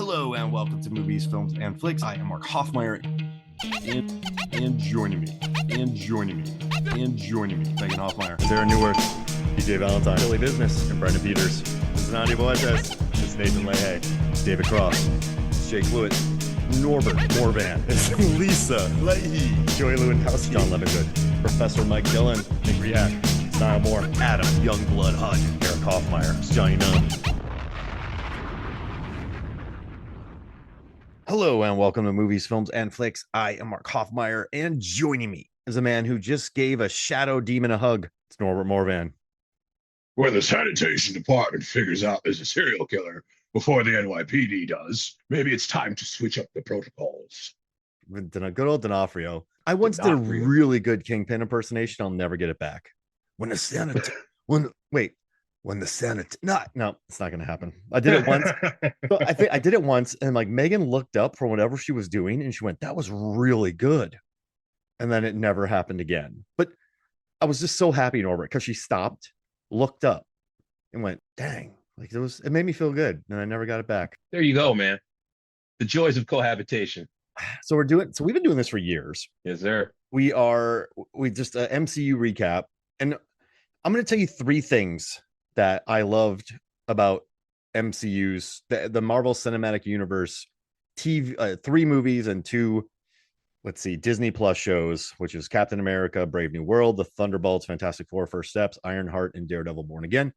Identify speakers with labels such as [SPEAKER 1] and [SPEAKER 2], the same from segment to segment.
[SPEAKER 1] Hello and welcome to Movies, Films, and Flicks. I am Mark Hoffmeyer, and joining me, Megan Hoffmeyer.
[SPEAKER 2] There are new words. DJ Valentine, Billy Business, and Brendan Peters. This is Andy Boetes. This is Nathan Leahy. It's David Cross. It's Jake Lewitt. Norbert Morvan. It's Lisa Leahy. Joey Lewandowski. John Levingood. Professor Mike Dillon. Nick Riak. Niall Moore. Adam Youngblood Hutt. Eric Hoffmeyer. It's Johnny Nunn.
[SPEAKER 1] Hello and welcome to Movies, Films, and Flicks. I am Mark Hoffmeyer, and joining me is a man who just gave a shadow demon a hug. It's Norbert Morvan.
[SPEAKER 3] When the sanitation department figures out there's a serial killer before the NYPD does, maybe it's time to switch up the protocols.
[SPEAKER 1] Good old D'Onofrio. I once did a really good Kingpin impersonation. I'll never get it back. No, it's not going to happen. I did it once. So I did it once, and like Megan looked up from whatever she was doing, and she went, "That was really good," and then it never happened again. But I was just so happy, Norbert, because she stopped, looked up, and went, "Dang!" Like it made me feel good, and I never got it back.
[SPEAKER 4] There you go, man. The joys of cohabitation.
[SPEAKER 1] So we've been doing this for years.
[SPEAKER 4] Yes, sir.
[SPEAKER 1] We just MCU recap, and I'm going to tell you three things that I loved about MCU's the Marvel Cinematic Universe TV, 3 movies and 2, Disney Plus shows, which is Captain America, Brave New World, the Thunderbolts, Fantastic Four, First Steps, Ironheart, and Daredevil Born Again.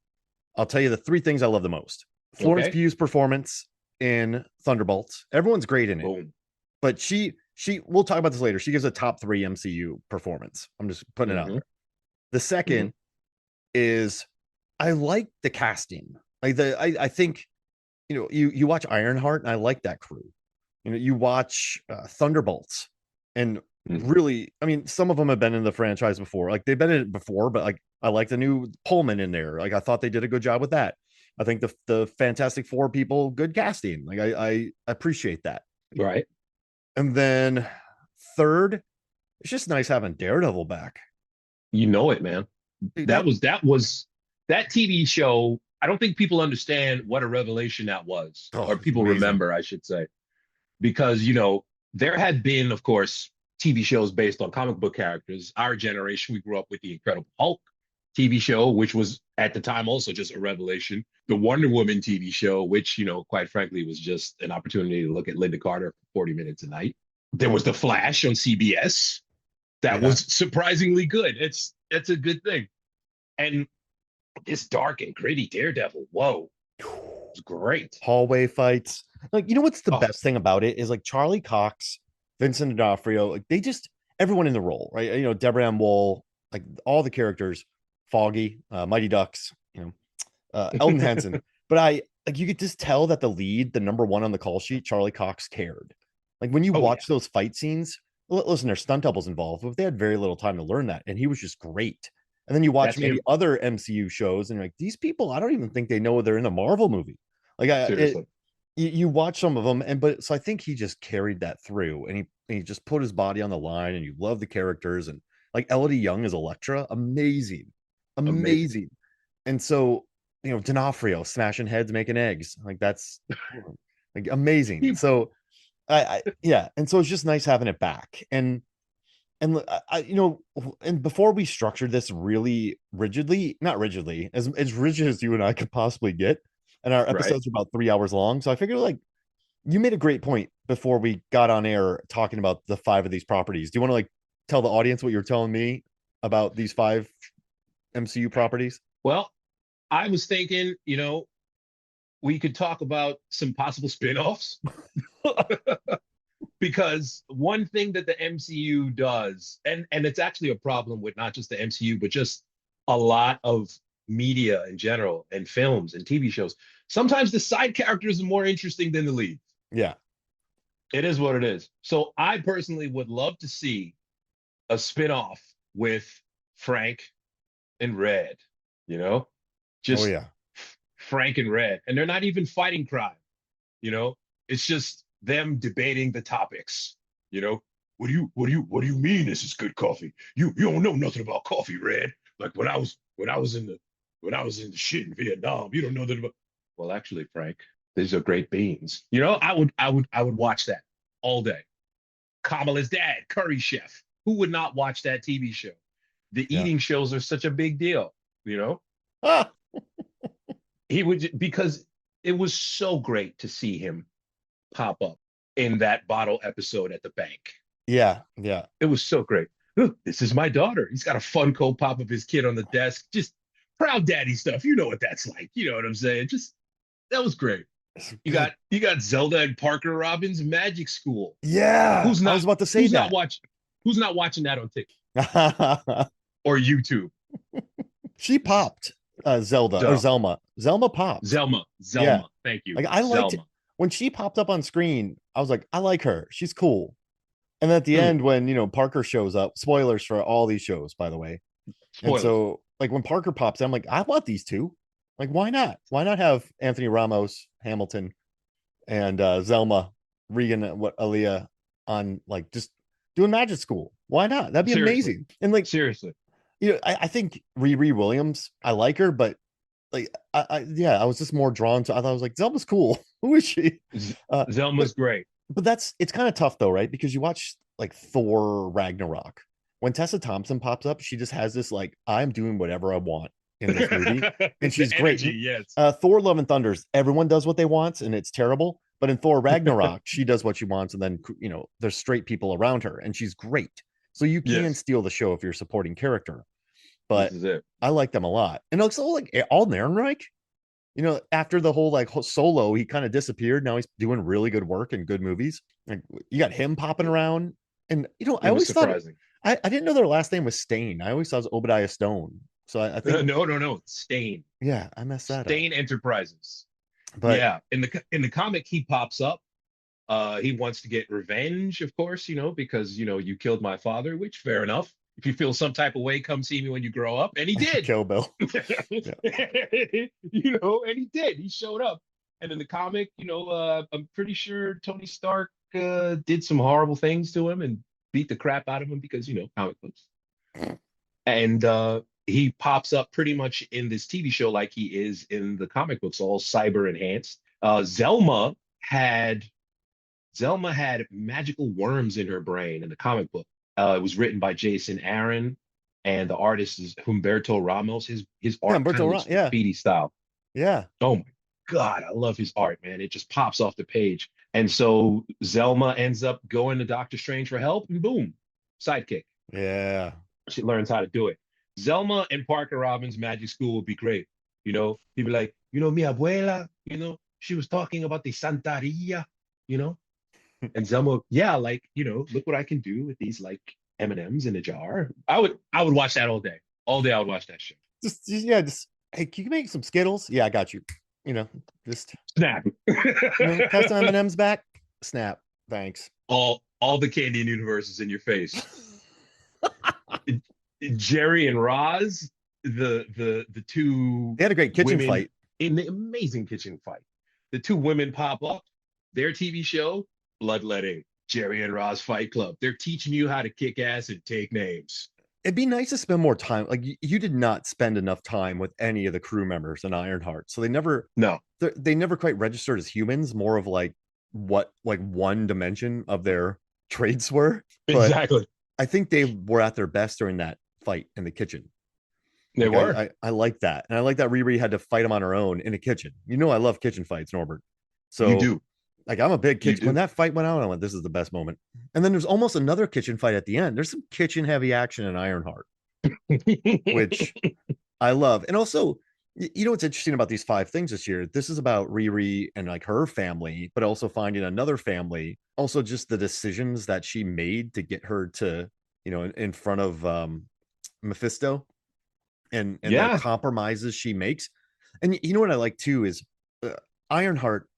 [SPEAKER 1] I'll tell you the 3 things I love the most. Florence Pugh's performance in Thunderbolts. Everyone's great in it.
[SPEAKER 4] Boom.
[SPEAKER 1] But we'll talk about this later. She gives a top 3 MCU performance. I'm just putting it out there. The second is I like the casting. I think, you watch Ironheart, and I like that crew. You watch Thunderbolts, and really, I mean, some of them have been in the franchise before. Like they've been in it before, but like I like the new Pullman in there. Like I thought they did a good job with that. I think the Fantastic Four people, good casting. Like I appreciate that.
[SPEAKER 4] Right.
[SPEAKER 1] And then third, it's just nice having Daredevil back.
[SPEAKER 4] You know it, man. That TV show. I don't think people understand what a revelation that was, or people remember, I should say, because, there had been, of course, TV shows based on comic book characters. Our generation, we grew up with the Incredible Hulk TV show, which was at the time also just a revelation. The Wonder Woman TV show, which, quite frankly, was just an opportunity to look at Linda Carter for 40 minutes a night. There was The Flash on CBS. That was surprisingly good. It's a good thing. And this dark and gritty Daredevil, whoa, it's great.
[SPEAKER 1] Hallway fights. Like, what's the best thing about it is like Charlie Cox, Vincent D'Onofrio, like everyone in the role, right? Deborah Ann Woll, like all the characters, Foggy, Mighty Ducks, Elton Henson. But you could just tell that the lead, the number 1 on the call sheet, Charlie Cox, cared. Like when you watch those fight scenes, listen, there's stunt doubles involved, but they had very little time to learn that, and he was just great. And then you watch maybe other MCU shows, and you're like, these people, I don't even think they know they're in a Marvel movie. Like, you watch some of them, so I think he just carried that through, and he just put his body on the line, and you love the characters, and like Elodie Young as Elektra, amazing. And so, D'Onofrio smashing heads, making eggs, like that's like amazing. So, and so it's just nice having it back, and before we structured this really rigidly, not rigidly, as rigid as you and I could possibly get, and our episodes are about 3 hours long. So I figured, like, you made a great point before we got on air talking about the 5 of these properties. Do you want to like tell the audience what you're telling me about these 5 MCU properties?
[SPEAKER 4] Well, I was thinking, we could talk about some possible spin-offs. Because one thing that the MCU does, and it's actually a problem with not just the MCU, but just a lot of media in general, and films and TV shows, sometimes the side characters are more interesting than the lead.
[SPEAKER 1] Yeah.
[SPEAKER 4] It is what it is. So I personally would love to see a spin-off with Frank and Red, just Frank and Red. And they're not even fighting crime, it's just them debating the topics.
[SPEAKER 3] What do you mean this is good coffee? You don't know nothing about coffee, Red. Like when I was in the shit in Vietnam, you don't know that about.
[SPEAKER 4] Well, actually, Frank, These are great beans. You know, I would watch that all day. Kamala's dad, Curry Chef. Who would not watch that TV show? The
[SPEAKER 1] Yeah.
[SPEAKER 4] eating shows are such a big deal, you know?
[SPEAKER 1] Ah,
[SPEAKER 4] He would, because it was so great to see him pop up in that bottle episode at the bank.
[SPEAKER 1] yeah, yeah.
[SPEAKER 4] It was so great. Look, this is my daughter. He's got a Funko Pop of his kid on the desk. Just proud daddy stuff. You know what that's like. You know what I'm saying? Just that was great. You got Zelda and Parker Robbins Magic School.
[SPEAKER 1] Yeah.
[SPEAKER 4] Who's not
[SPEAKER 1] I was about to say
[SPEAKER 4] who's
[SPEAKER 1] that.
[SPEAKER 4] not watching who's not watching that on TikTok or YouTube?
[SPEAKER 1] She popped Zelda or Zelma. Zelma popped.
[SPEAKER 4] Zelma.
[SPEAKER 1] Yeah.
[SPEAKER 4] Thank you.
[SPEAKER 1] Like I liked it. When she popped up on screen, I was like, I like her. She's cool. And at the end, when Parker shows up, spoilers for all these shows, by the way.
[SPEAKER 4] Spoilers.
[SPEAKER 1] And so, like when Parker pops, I'm like, I want these two. Like, why not? Why not have Anthony Ramos, Hamilton, and Zelma, Regan, Aaliyah on like just doing magic school? Why not? That'd be amazing. And like
[SPEAKER 4] seriously,
[SPEAKER 1] I think Riri Williams, I like her, but like I was just more drawn to. I thought I was like, Zelma's cool. Who is she?
[SPEAKER 4] Zelma's great.
[SPEAKER 1] But it's kind of tough though, right? Because you watch like Thor Ragnarok. When Tessa Thompson pops up, she just has this like, I'm doing whatever I want in this movie. And she's great.
[SPEAKER 4] Energy, yes.
[SPEAKER 1] Thor Love and Thunders, everyone does what they want and it's terrible. But in Thor Ragnarok, she does what she wants, and then there's straight people around her, and she's great. So you can steal the show if you're a supporting character. But I like them a lot. And also like Alden Ehrenreich, after the whole like Solo, he kind of disappeared. Now he's doing really good work and good movies. Like you got him popping around. And I always thought I didn't know their last name was Stain. I always thought it was Obadiah Stone. So I think
[SPEAKER 4] no, Stain.
[SPEAKER 1] Yeah, I messed that up.
[SPEAKER 4] Stain Enterprises.
[SPEAKER 1] But
[SPEAKER 4] yeah, in the comic, he pops up. He wants to get revenge, of course, because you killed my father, which fair enough. If you feel some type of way, come see me when you grow up. And he did.
[SPEAKER 1] Kill Bill.
[SPEAKER 4] And he did. He showed up. And in the comic, I'm pretty sure Tony Stark did some horrible things to him and beat the crap out of him because, comic books. And he pops up pretty much in this TV show like he is in the comic books, all cyber enhanced. Zelma had magical worms in her brain in the comic book. It was written by Jason Aaron, and the artist is Humberto Ramos. His art kind of looks graffiti style.
[SPEAKER 1] Yeah.
[SPEAKER 4] Oh my God, I love his art, man. It just pops off the page. And so Zelma ends up going to Doctor Strange for help, and boom, sidekick.
[SPEAKER 1] Yeah.
[SPEAKER 4] She learns how to do it. Zelma and Parker Robbins Magic School would be great. He'd be like, mi abuela, she was talking about the Santeria, And Zelma, look what I can do with these like M&Ms in a jar. I would watch that all day. All day I would watch that shit.
[SPEAKER 1] Just hey, can you make some Skittles? Yeah, I got you. Just
[SPEAKER 4] snap.
[SPEAKER 1] Pass some M&Ms back. Snap. Thanks.
[SPEAKER 4] All the candy in the universe is in your face. Jerry and Roz, the two.
[SPEAKER 1] They had a great kitchen fight.
[SPEAKER 4] In the amazing kitchen fight. The two women pop up. Their TV show, Bloodletting, Jerry and Roz Fight Club. They're teaching you how to kick ass and take names.
[SPEAKER 1] It'd be nice to spend more time. Like you did not spend enough time with any of the crew members in Ironheart, so they never quite registered as humans. More of like what like one dimension of their traits were. But
[SPEAKER 4] exactly.
[SPEAKER 1] I think they were at their best during that fight in the kitchen.
[SPEAKER 4] They were.
[SPEAKER 1] I like that, and I like that Riri had to fight them on her own in a kitchen. I love kitchen fights, Norbert. So
[SPEAKER 4] you do.
[SPEAKER 1] Like I'm a big kitchen. When that fight went out, I went, "This is the best moment." And then there's almost another kitchen fight at the end. There's some kitchen heavy action in Ironheart, which I love. And also, what's interesting about these 5 things this year? This is about Riri and like her family, but also finding another family. Also, just the decisions that she made to get her to, in front of Mephisto, and the compromises she makes. And what I like too is Ironheart.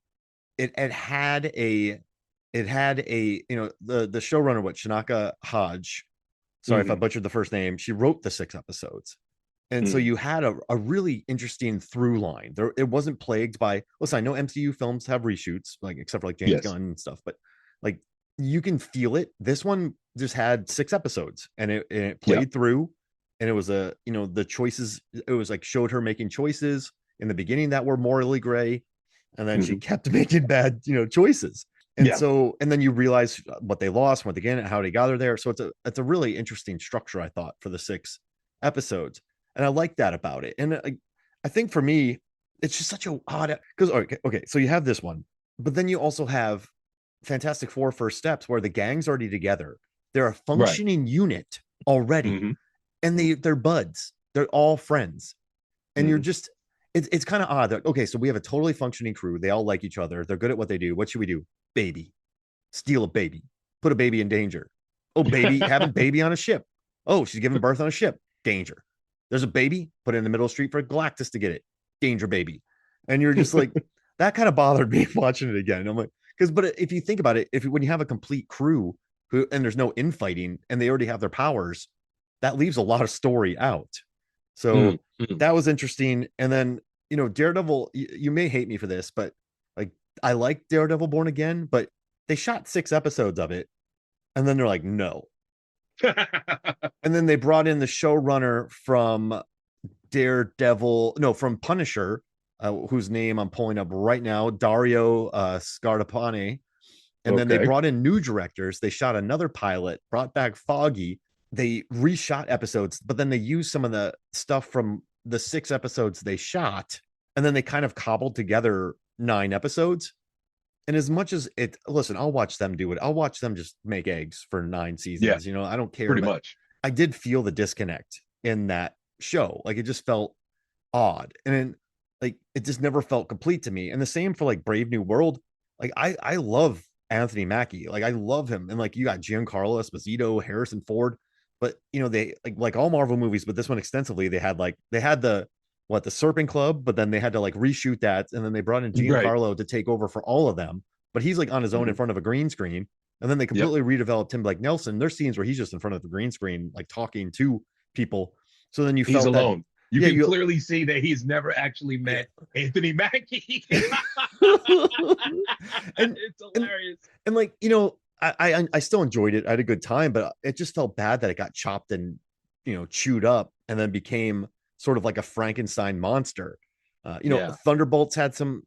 [SPEAKER 1] It had a the showrunner, Shanaka Hodge. Sorry if I butchered the first name. She wrote the 6 episodes. And so you had a really interesting through line. It wasn't plagued by, listen, I know MCU films have reshoots, like except for like James Gunn and stuff, but like you can feel it. This one just had 6 episodes and it played through, and it was the choices, it was like showed her making choices in the beginning that were morally gray. and then she kept making bad, choices. And so, and then you realize what they lost, what they gained, how they got her there. So it's a really interesting structure, I thought, for the 6 episodes, and I like that about it. And I think for me, it's just such a odd, because okay, so you have this one, but then you also have Fantastic Four First Steps, where the gang's already together. They're a functioning unit already, and they're buds. They're all friends, and you're just it's kind of odd that, okay, so we have a totally functioning crew. They all like each other. They're good at what they do. What should we do? Baby, steal a baby, put a baby in danger. Oh, baby, having baby on a ship. Oh, she's giving birth on a ship. Danger. There's a baby, put it in the middle of the street for Galactus to get it. Danger, baby. And you're just like, that kind of bothered me watching it again. I'm like, but if you think about it, when you have a complete crew and there's no infighting and they already have their powers, that leaves a lot of story out. So that was interesting. And then, Daredevil, you may hate me for this, but like, I like Daredevil Born Again, but they shot 6 episodes of it. And then they're like, no. And then they brought in the showrunner from from Punisher, whose name I'm pulling up right now, Dario Scardapane. And then they brought in new directors. They shot another pilot, brought back Foggy. They reshot episodes, but then they used some of the stuff from the 6 episodes they shot, and then they kind of cobbled together 9 episodes. And as much as listen, I'll watch them do it. I'll watch them just make eggs for 9 seasons. I don't care.
[SPEAKER 4] Pretty much.
[SPEAKER 1] I did feel the disconnect in that show. Like, it just felt odd. And then, like, it just never felt complete to me. And the same for like Brave New World. Like, I love Anthony Mackie. Like, I love him. And like, you got Giancarlo Esposito, Harrison Ford. But they like all Marvel movies, but this one extensively, they had the Serpent Club, but then they had to like reshoot that, and then they brought in Giancarlo to take over for all of them. But he's like on his own in front of a green screen, and then they completely redeveloped him like Nelson. There's scenes where he's just in front of the green screen, like talking to people. So then he's
[SPEAKER 4] alone. You can clearly see that he's never actually met Anthony Mackie.
[SPEAKER 1] And
[SPEAKER 4] it's hilarious.
[SPEAKER 1] And like, I still enjoyed it. I had a good time, but it just felt bad that it got chopped and, chewed up and then became sort of like a Frankenstein monster. Thunderbolts had some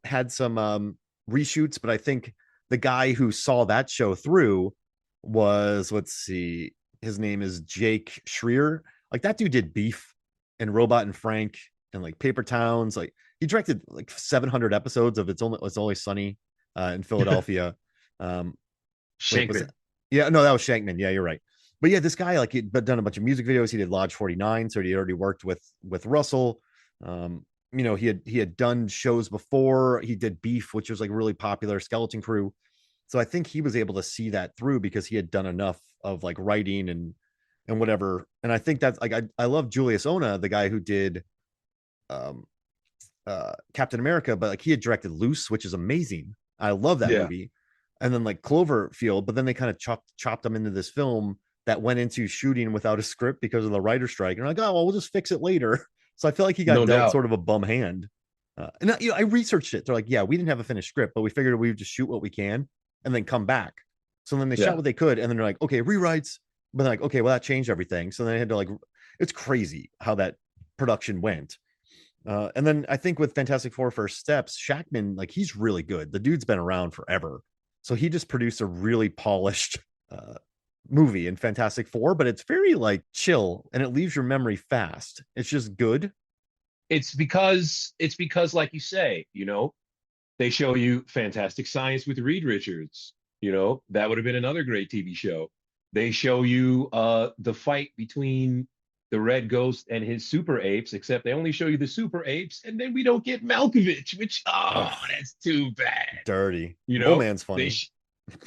[SPEAKER 1] reshoots, but I think the guy who saw that show through was, let's see, his name is Jake Schreier. Like, that dude did Beef and Robot and Frank and like Paper Towns. Like, he directed like 700 episodes of It's Always Sunny in Philadelphia.
[SPEAKER 4] Shankman.
[SPEAKER 1] Yeah, no, that was Shankman. Yeah, you're right. But yeah, this guy, like, he'd done a bunch of music videos. He did Lodge 49, so he already worked with Russell. He had done shows before. He did Beef, which was like really popular, Skeleton Crew. So I think he was able to see that through because he had done enough of like writing and whatever. And I think that's like, I love Julius Ona, the guy who did Captain America, but like, he had directed Loose, which is amazing. I love that movie. And then like Cloverfield, but then they kind of chopped them into this film that went into shooting without a script because of the writer's strike. And like, oh, well, we'll just fix it later. So I feel like he got dealt sort of a bum hand. And I researched it. They're like, yeah, we didn't have a finished script, but we figured we would just shoot what we can and then come back. So then they shot what they could. And then they're like, okay, rewrites. But they're like, okay, well, that changed everything. So then they had to like, it's crazy how that production went. And then I think with Fantastic Four First Steps, Shackman, like, he's really good. The dude's been around forever. So he just produced a really polished movie in Fantastic Four, but it's very like chill and it leaves your memory fast. It's just good.
[SPEAKER 4] It's because like you say, they show you Fantastic Science with Reed Richards. That would have been another great TV show. They show you the fight between the Red Ghost and his super apes, except they only show you the super apes, and then we don't get Malkovich, which that's too bad.
[SPEAKER 1] Dirty. Oh, man's funny.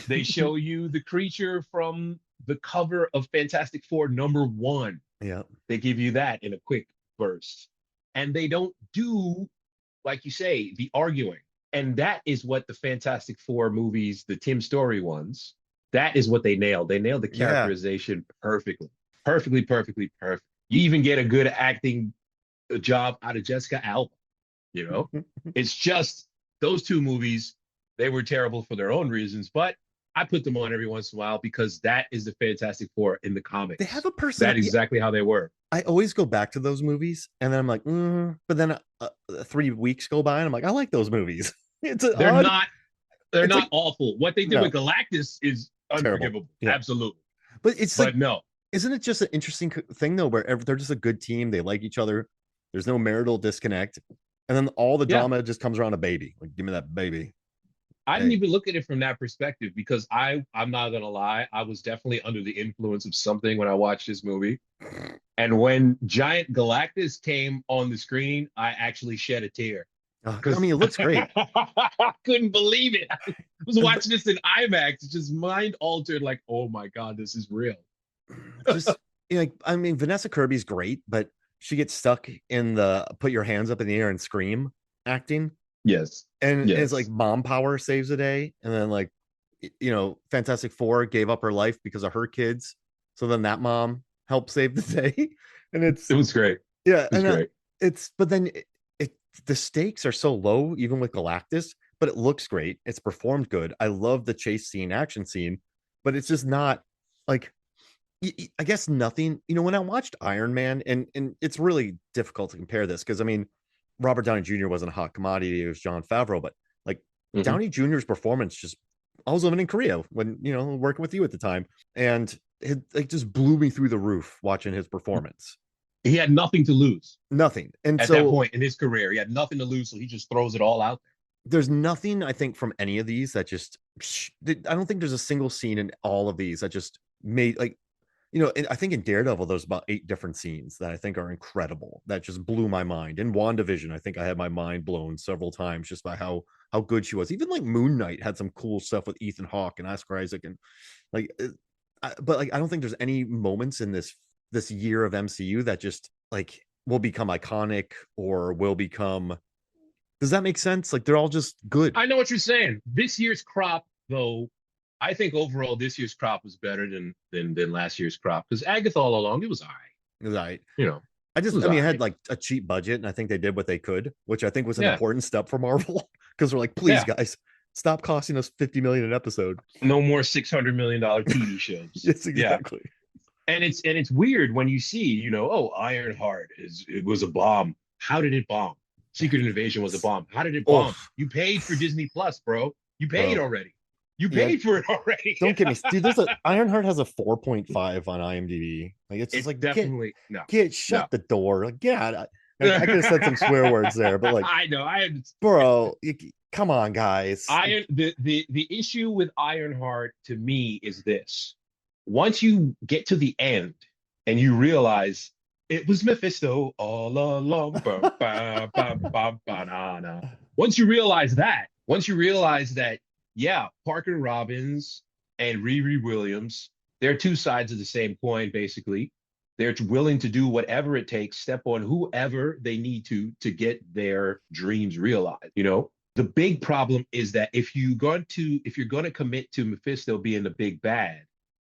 [SPEAKER 4] They show you the creature from the cover of Fantastic Four #1.
[SPEAKER 1] Yeah.
[SPEAKER 4] They give you that in a quick burst. And they don't do, like you say, the arguing. And that is what the Fantastic Four movies, the Tim Story ones, that is what they nailed. They nailed the characterization perfectly. Perfectly. You even get a good acting job out of Jessica Alba. It's just those 2 movies, they were terrible for their own reasons, but I put them on every once in a while because that is the Fantastic Four in the comics.
[SPEAKER 1] They have a personality.
[SPEAKER 4] That is exactly how they were.
[SPEAKER 1] I always go back to those movies and then I'm like, but then 3 weeks go by and I'm like, I like those movies. It's an
[SPEAKER 4] They're
[SPEAKER 1] odd.
[SPEAKER 4] not they're
[SPEAKER 1] It's
[SPEAKER 4] not
[SPEAKER 1] like
[SPEAKER 4] awful. What they did
[SPEAKER 1] no,
[SPEAKER 4] with Galactus is
[SPEAKER 1] terrible.
[SPEAKER 4] unforgivable.
[SPEAKER 1] Yeah,
[SPEAKER 4] Absolutely.
[SPEAKER 1] but it's like,
[SPEAKER 4] But no,
[SPEAKER 1] isn't it just an interesting thing though, where they're just a good team, they like each other, there's no marital disconnect, and then all the
[SPEAKER 4] yeah.
[SPEAKER 1] drama just comes around a baby. Like, give me that baby.
[SPEAKER 4] I didn't
[SPEAKER 1] Hey,
[SPEAKER 4] even look at it from that perspective because I'm not gonna lie, I was definitely under the influence of something when I watched this movie. And when Giant Galactus came on the screen, I actually shed a tear
[SPEAKER 1] I
[SPEAKER 4] because
[SPEAKER 1] mean, it looks great.
[SPEAKER 4] I couldn't believe it. I was
[SPEAKER 1] And but
[SPEAKER 4] watching this in IMAX, just mind altered, like, oh my God, this is real.
[SPEAKER 1] just like, I mean, Vanessa Kirby's great, but she gets stuck in the put your hands up in the air and scream acting.
[SPEAKER 4] Yes.
[SPEAKER 1] And it's like
[SPEAKER 4] Yes.
[SPEAKER 1] mom power saves the day. And then like, Fantastic Four gave up her life because of her kids. So then that mom helped save the day. And
[SPEAKER 4] It
[SPEAKER 1] it's,
[SPEAKER 4] was great.
[SPEAKER 1] yeah.
[SPEAKER 4] It was
[SPEAKER 1] And
[SPEAKER 4] great.
[SPEAKER 1] it's, but then the stakes are so low, even with Galactus, but it looks great. It's performed good. I love the chase scene, action scene, but it's just not like, I guess nothing. When I watched Iron Man, and it's really difficult to compare this because I mean, Robert Downey Jr. wasn't a hot commodity; it was John Favreau. But like
[SPEAKER 4] Mhm.
[SPEAKER 1] Downey Jr.'s performance, just I was living in Korea when working with you at the time, and it like just blew me through the roof watching his performance.
[SPEAKER 4] He had nothing to lose
[SPEAKER 1] Nothing, and
[SPEAKER 4] at that
[SPEAKER 1] so
[SPEAKER 4] point in his career. He had nothing to lose, so he just throws it all out
[SPEAKER 1] there's nothing I think from any of these that just. I don't think there's a single scene in all of these that just made like I think in Daredevil, there's about 8 different scenes that I think are incredible that just blew my mind. In WandaVision, I think I had my mind blown several times just by how good she was. Even like Moon Knight had some cool stuff with Ethan Hawke and Oscar Isaac, and like, but like I don't think there's any moments in this year of MCU that just like will become iconic or will become. Does that make sense? Like they're all just good.
[SPEAKER 4] I know what you're saying. This year's crop, though, I think overall this year's crop was better than last year's crop because Agatha all along it was all right.
[SPEAKER 1] Right.
[SPEAKER 4] You know, it
[SPEAKER 1] I
[SPEAKER 4] was
[SPEAKER 1] mean,
[SPEAKER 4] all
[SPEAKER 1] it had
[SPEAKER 4] right.
[SPEAKER 1] like a cheap budget, and I think they did what they could, which I think was an
[SPEAKER 4] Yeah,
[SPEAKER 1] important step for Marvel because we're like, please,
[SPEAKER 4] yeah.
[SPEAKER 1] guys, stop costing us 50 million an episode.
[SPEAKER 4] No more $600 million TV shows.
[SPEAKER 1] Yes,
[SPEAKER 4] Yeah,
[SPEAKER 1] exactly.
[SPEAKER 4] and it's weird when you see, oh, Ironheart it was a bomb. How did it bomb? Secret Invasion was a bomb. How did it bomb?
[SPEAKER 1] Oh,
[SPEAKER 4] You paid for Disney Plus, bro. You paid
[SPEAKER 1] bro,
[SPEAKER 4] already. You
[SPEAKER 1] yeah.
[SPEAKER 4] paid for it already.
[SPEAKER 1] Don't get me, dude. There's a Ironheart has a 4.5 on IMDb. Like it's just
[SPEAKER 4] It's
[SPEAKER 1] like
[SPEAKER 4] definitely no,
[SPEAKER 1] shut
[SPEAKER 4] no.
[SPEAKER 1] the door. Like yeah, I could have said some swear words there, but like,
[SPEAKER 4] I know.
[SPEAKER 1] bro, come on, guys.
[SPEAKER 4] The issue with Ironheart to me is this. Once you get to the end and you realize it was Mephisto all along. Bum, bum, bum, bum, banana. Once you realize that, yeah, Parker Robbins and Riri Williams, they're two sides of the same coin, basically. They're willing to do whatever it takes, step on whoever they need to get their dreams realized. The big problem is that if you're going to commit to Mephisto being the big bad,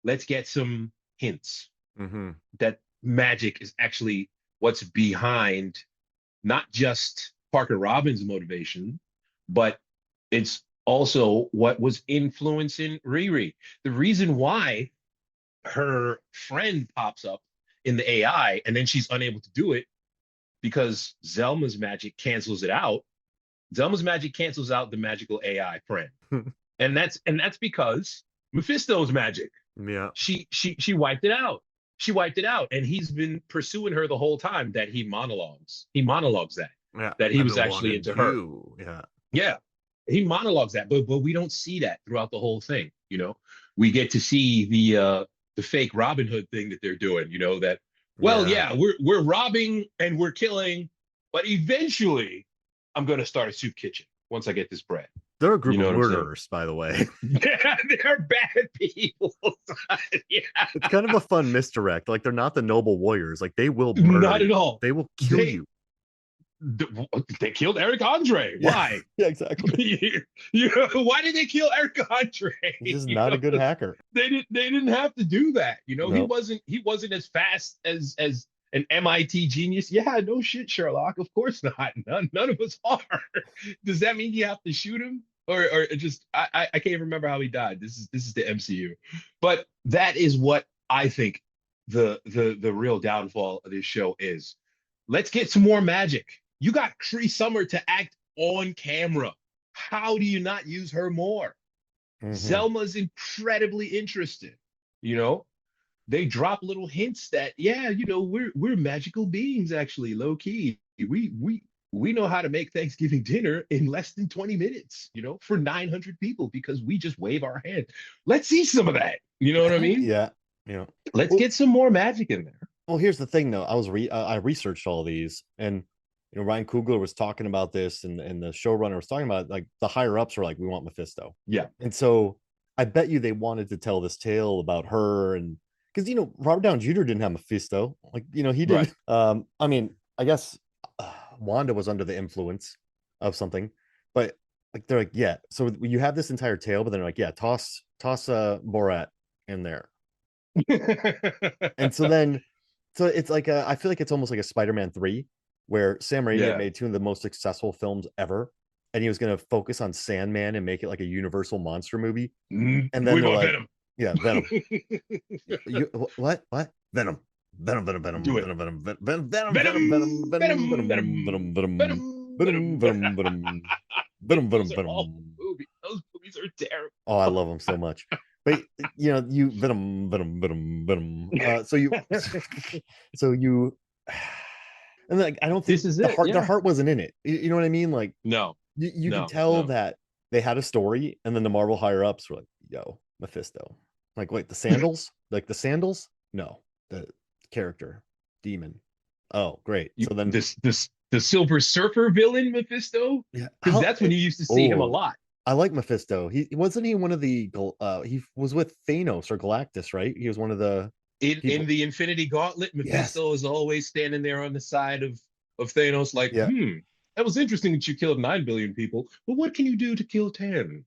[SPEAKER 4] let's get some hints
[SPEAKER 1] Mm-hmm.
[SPEAKER 4] that magic is actually what's behind not just Parker Robbins' motivation, but it's also what was influencing Riri. The reason why her friend pops up in the AI and then she's unable to do it because Zelma's magic cancels it out. Zelma's magic cancels out the magical AI friend. And that's because Mephisto's magic.
[SPEAKER 1] Yeah.
[SPEAKER 4] She wiped it out. She wiped it out. And he's been pursuing her the whole time that he monologues. He monologues
[SPEAKER 1] Yeah.
[SPEAKER 4] that he
[SPEAKER 1] I've
[SPEAKER 4] was
[SPEAKER 1] been
[SPEAKER 4] actually
[SPEAKER 1] wanting
[SPEAKER 4] into her.
[SPEAKER 1] you. Yeah.
[SPEAKER 4] Yeah. He monologues that, but we don't see that throughout the whole thing. We get to see the fake Robin Hood thing that they're doing, that, well,
[SPEAKER 1] Yeah.
[SPEAKER 4] yeah, we're robbing and we're killing, but eventually I'm gonna start a soup kitchen once I get this bread.
[SPEAKER 1] They're a group
[SPEAKER 4] You know
[SPEAKER 1] of
[SPEAKER 4] what I'm saying?
[SPEAKER 1] murderers, by the way.
[SPEAKER 4] Yeah, they're bad people. Yeah.
[SPEAKER 1] It's kind of a fun misdirect. Like they're not the noble warriors. Like they will murder
[SPEAKER 4] Not at
[SPEAKER 1] you.
[SPEAKER 4] all.
[SPEAKER 1] They will kill
[SPEAKER 4] They
[SPEAKER 1] you.
[SPEAKER 4] they killed Eric Andre.
[SPEAKER 1] Yeah.
[SPEAKER 4] Why?
[SPEAKER 1] Yeah, exactly.
[SPEAKER 4] Why did they kill Eric Andre?
[SPEAKER 1] He's just not a good hacker.
[SPEAKER 4] They didn't have to do that. He
[SPEAKER 1] No.
[SPEAKER 4] wasn't as fast as an MIT genius. Yeah, no shit, Sherlock. Of course not. None of us are. Does that mean you have to shoot him? Or just I can't remember how he died. This is the MCU. But that is what I think the real downfall of this show is. Let's get some more magic. You got Cree Summer to act on camera. How do you not use her more? Zelma's incredibly interested. You know, they drop little hints that, yeah, we're magical beings actually, low key. We know how to make Thanksgiving dinner in less than 20 minutes, for 900 people because we just wave our hand. Let's see some of that. You know what I mean?
[SPEAKER 1] Yeah. Yeah.
[SPEAKER 4] Let's get some more magic in there.
[SPEAKER 1] Well, here's the thing, though. I researched all these, and Ryan Coogler was talking about this, and the showrunner was talking about, like, the higher ups were like, we want Mephisto.
[SPEAKER 4] Yeah.
[SPEAKER 1] And so I bet you they wanted to tell this tale about her, and because Robert Downey Jr. didn't have Mephisto, like he did. Right. I mean, I guess Wanda was under the influence of something, but like they're like, yeah. So you have this entire tale, but then they're like, yeah, toss Borat in there, and so it's like I feel like it's almost like a Spider-Man 3, where Sam Raimi had made two of the most successful films ever, and he was going to focus on Sandman and make it like a Universal monster movie. And then they're like, Venom. Yeah, Venom. What? Venom. Venom. Venom. Venom.
[SPEAKER 4] Do it.
[SPEAKER 1] Venom. Venom. Venom. Venom. Venom. Venom. Venom. Venom. Venom. Venom. Venom. Venom. Venom.
[SPEAKER 4] Those movies are terrible.
[SPEAKER 1] Oh, I love them so much. But you Venom. So you and like I don't think
[SPEAKER 4] this is it.
[SPEAKER 1] Their heart wasn't in it. You know what I mean? Like,
[SPEAKER 4] no,
[SPEAKER 1] you can tell that they had a story, and then the Marvel higher ups were like, "Yo, Mephisto." Like, wait, the sandals? Like the sandals? No, the character, demon. Oh, great. So then
[SPEAKER 4] the Silver Surfer villain Mephisto.
[SPEAKER 1] Yeah,
[SPEAKER 4] because that's when you used to see him a lot.
[SPEAKER 1] I like Mephisto. He wasn't he one of the he was with Thanos or Galactus, right? He was one of the
[SPEAKER 4] in the Infinity Gauntlet. Mephisto is always standing there on the side of Thanos, like, that was interesting that you killed 9 billion people, but what can you do to kill 10?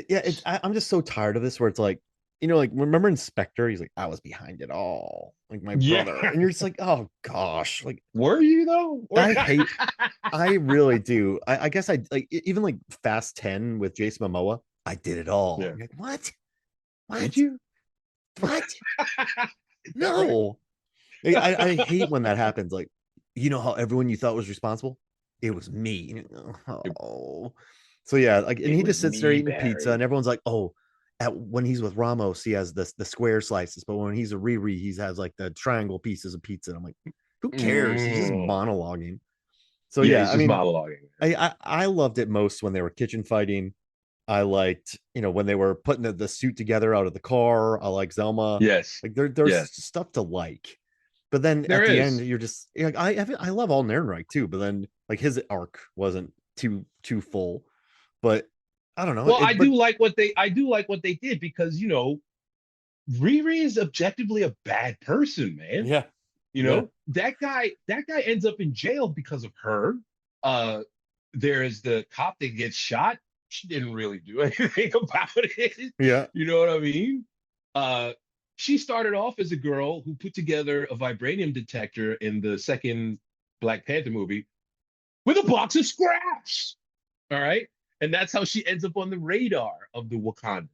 [SPEAKER 1] Yeah, I'm just so tired of this, where it's like, like, remember in Spectre, he's like, I was behind it all, like my brother, and you're just like, oh gosh, like,
[SPEAKER 4] were you though?
[SPEAKER 1] I really do. I guess I like, even like Fast 10 with Jason Momoa. I did it all.
[SPEAKER 4] Yeah.
[SPEAKER 1] Like, what?
[SPEAKER 4] Did you?
[SPEAKER 1] What? No. I hate when that happens. Like, how everyone you thought was responsible? It was me. Oh. So yeah, like, and he just sits there eating pizza, and everyone's like, oh, when he's with Ramos, he has the square slices, but when he's a Riri, he has like the triangle pieces of pizza. And I'm like, who cares? He's just monologuing. So yeah, I mean,
[SPEAKER 4] monologuing.
[SPEAKER 1] I loved it most when they were kitchen fighting. I liked, when they were putting the suit together out of the car. I like Zelma.
[SPEAKER 4] Yes,
[SPEAKER 1] like there's stuff to like, but then at the end, you're just like, I love Alden Ehrenreich too, but then like his arc wasn't too full. But I don't know.
[SPEAKER 4] Well, I do like what they did, because Riri is objectively a bad person, man.
[SPEAKER 1] Yeah.
[SPEAKER 4] That guy ends up in jail because of her. There's the cop that gets shot. She didn't really do anything about it.
[SPEAKER 1] Yeah.
[SPEAKER 4] You know what I mean? She started off as a girl who put together a vibranium detector in the second Black Panther movie with a box of scraps. All right. And that's how she ends up on the radar of the Wakandans.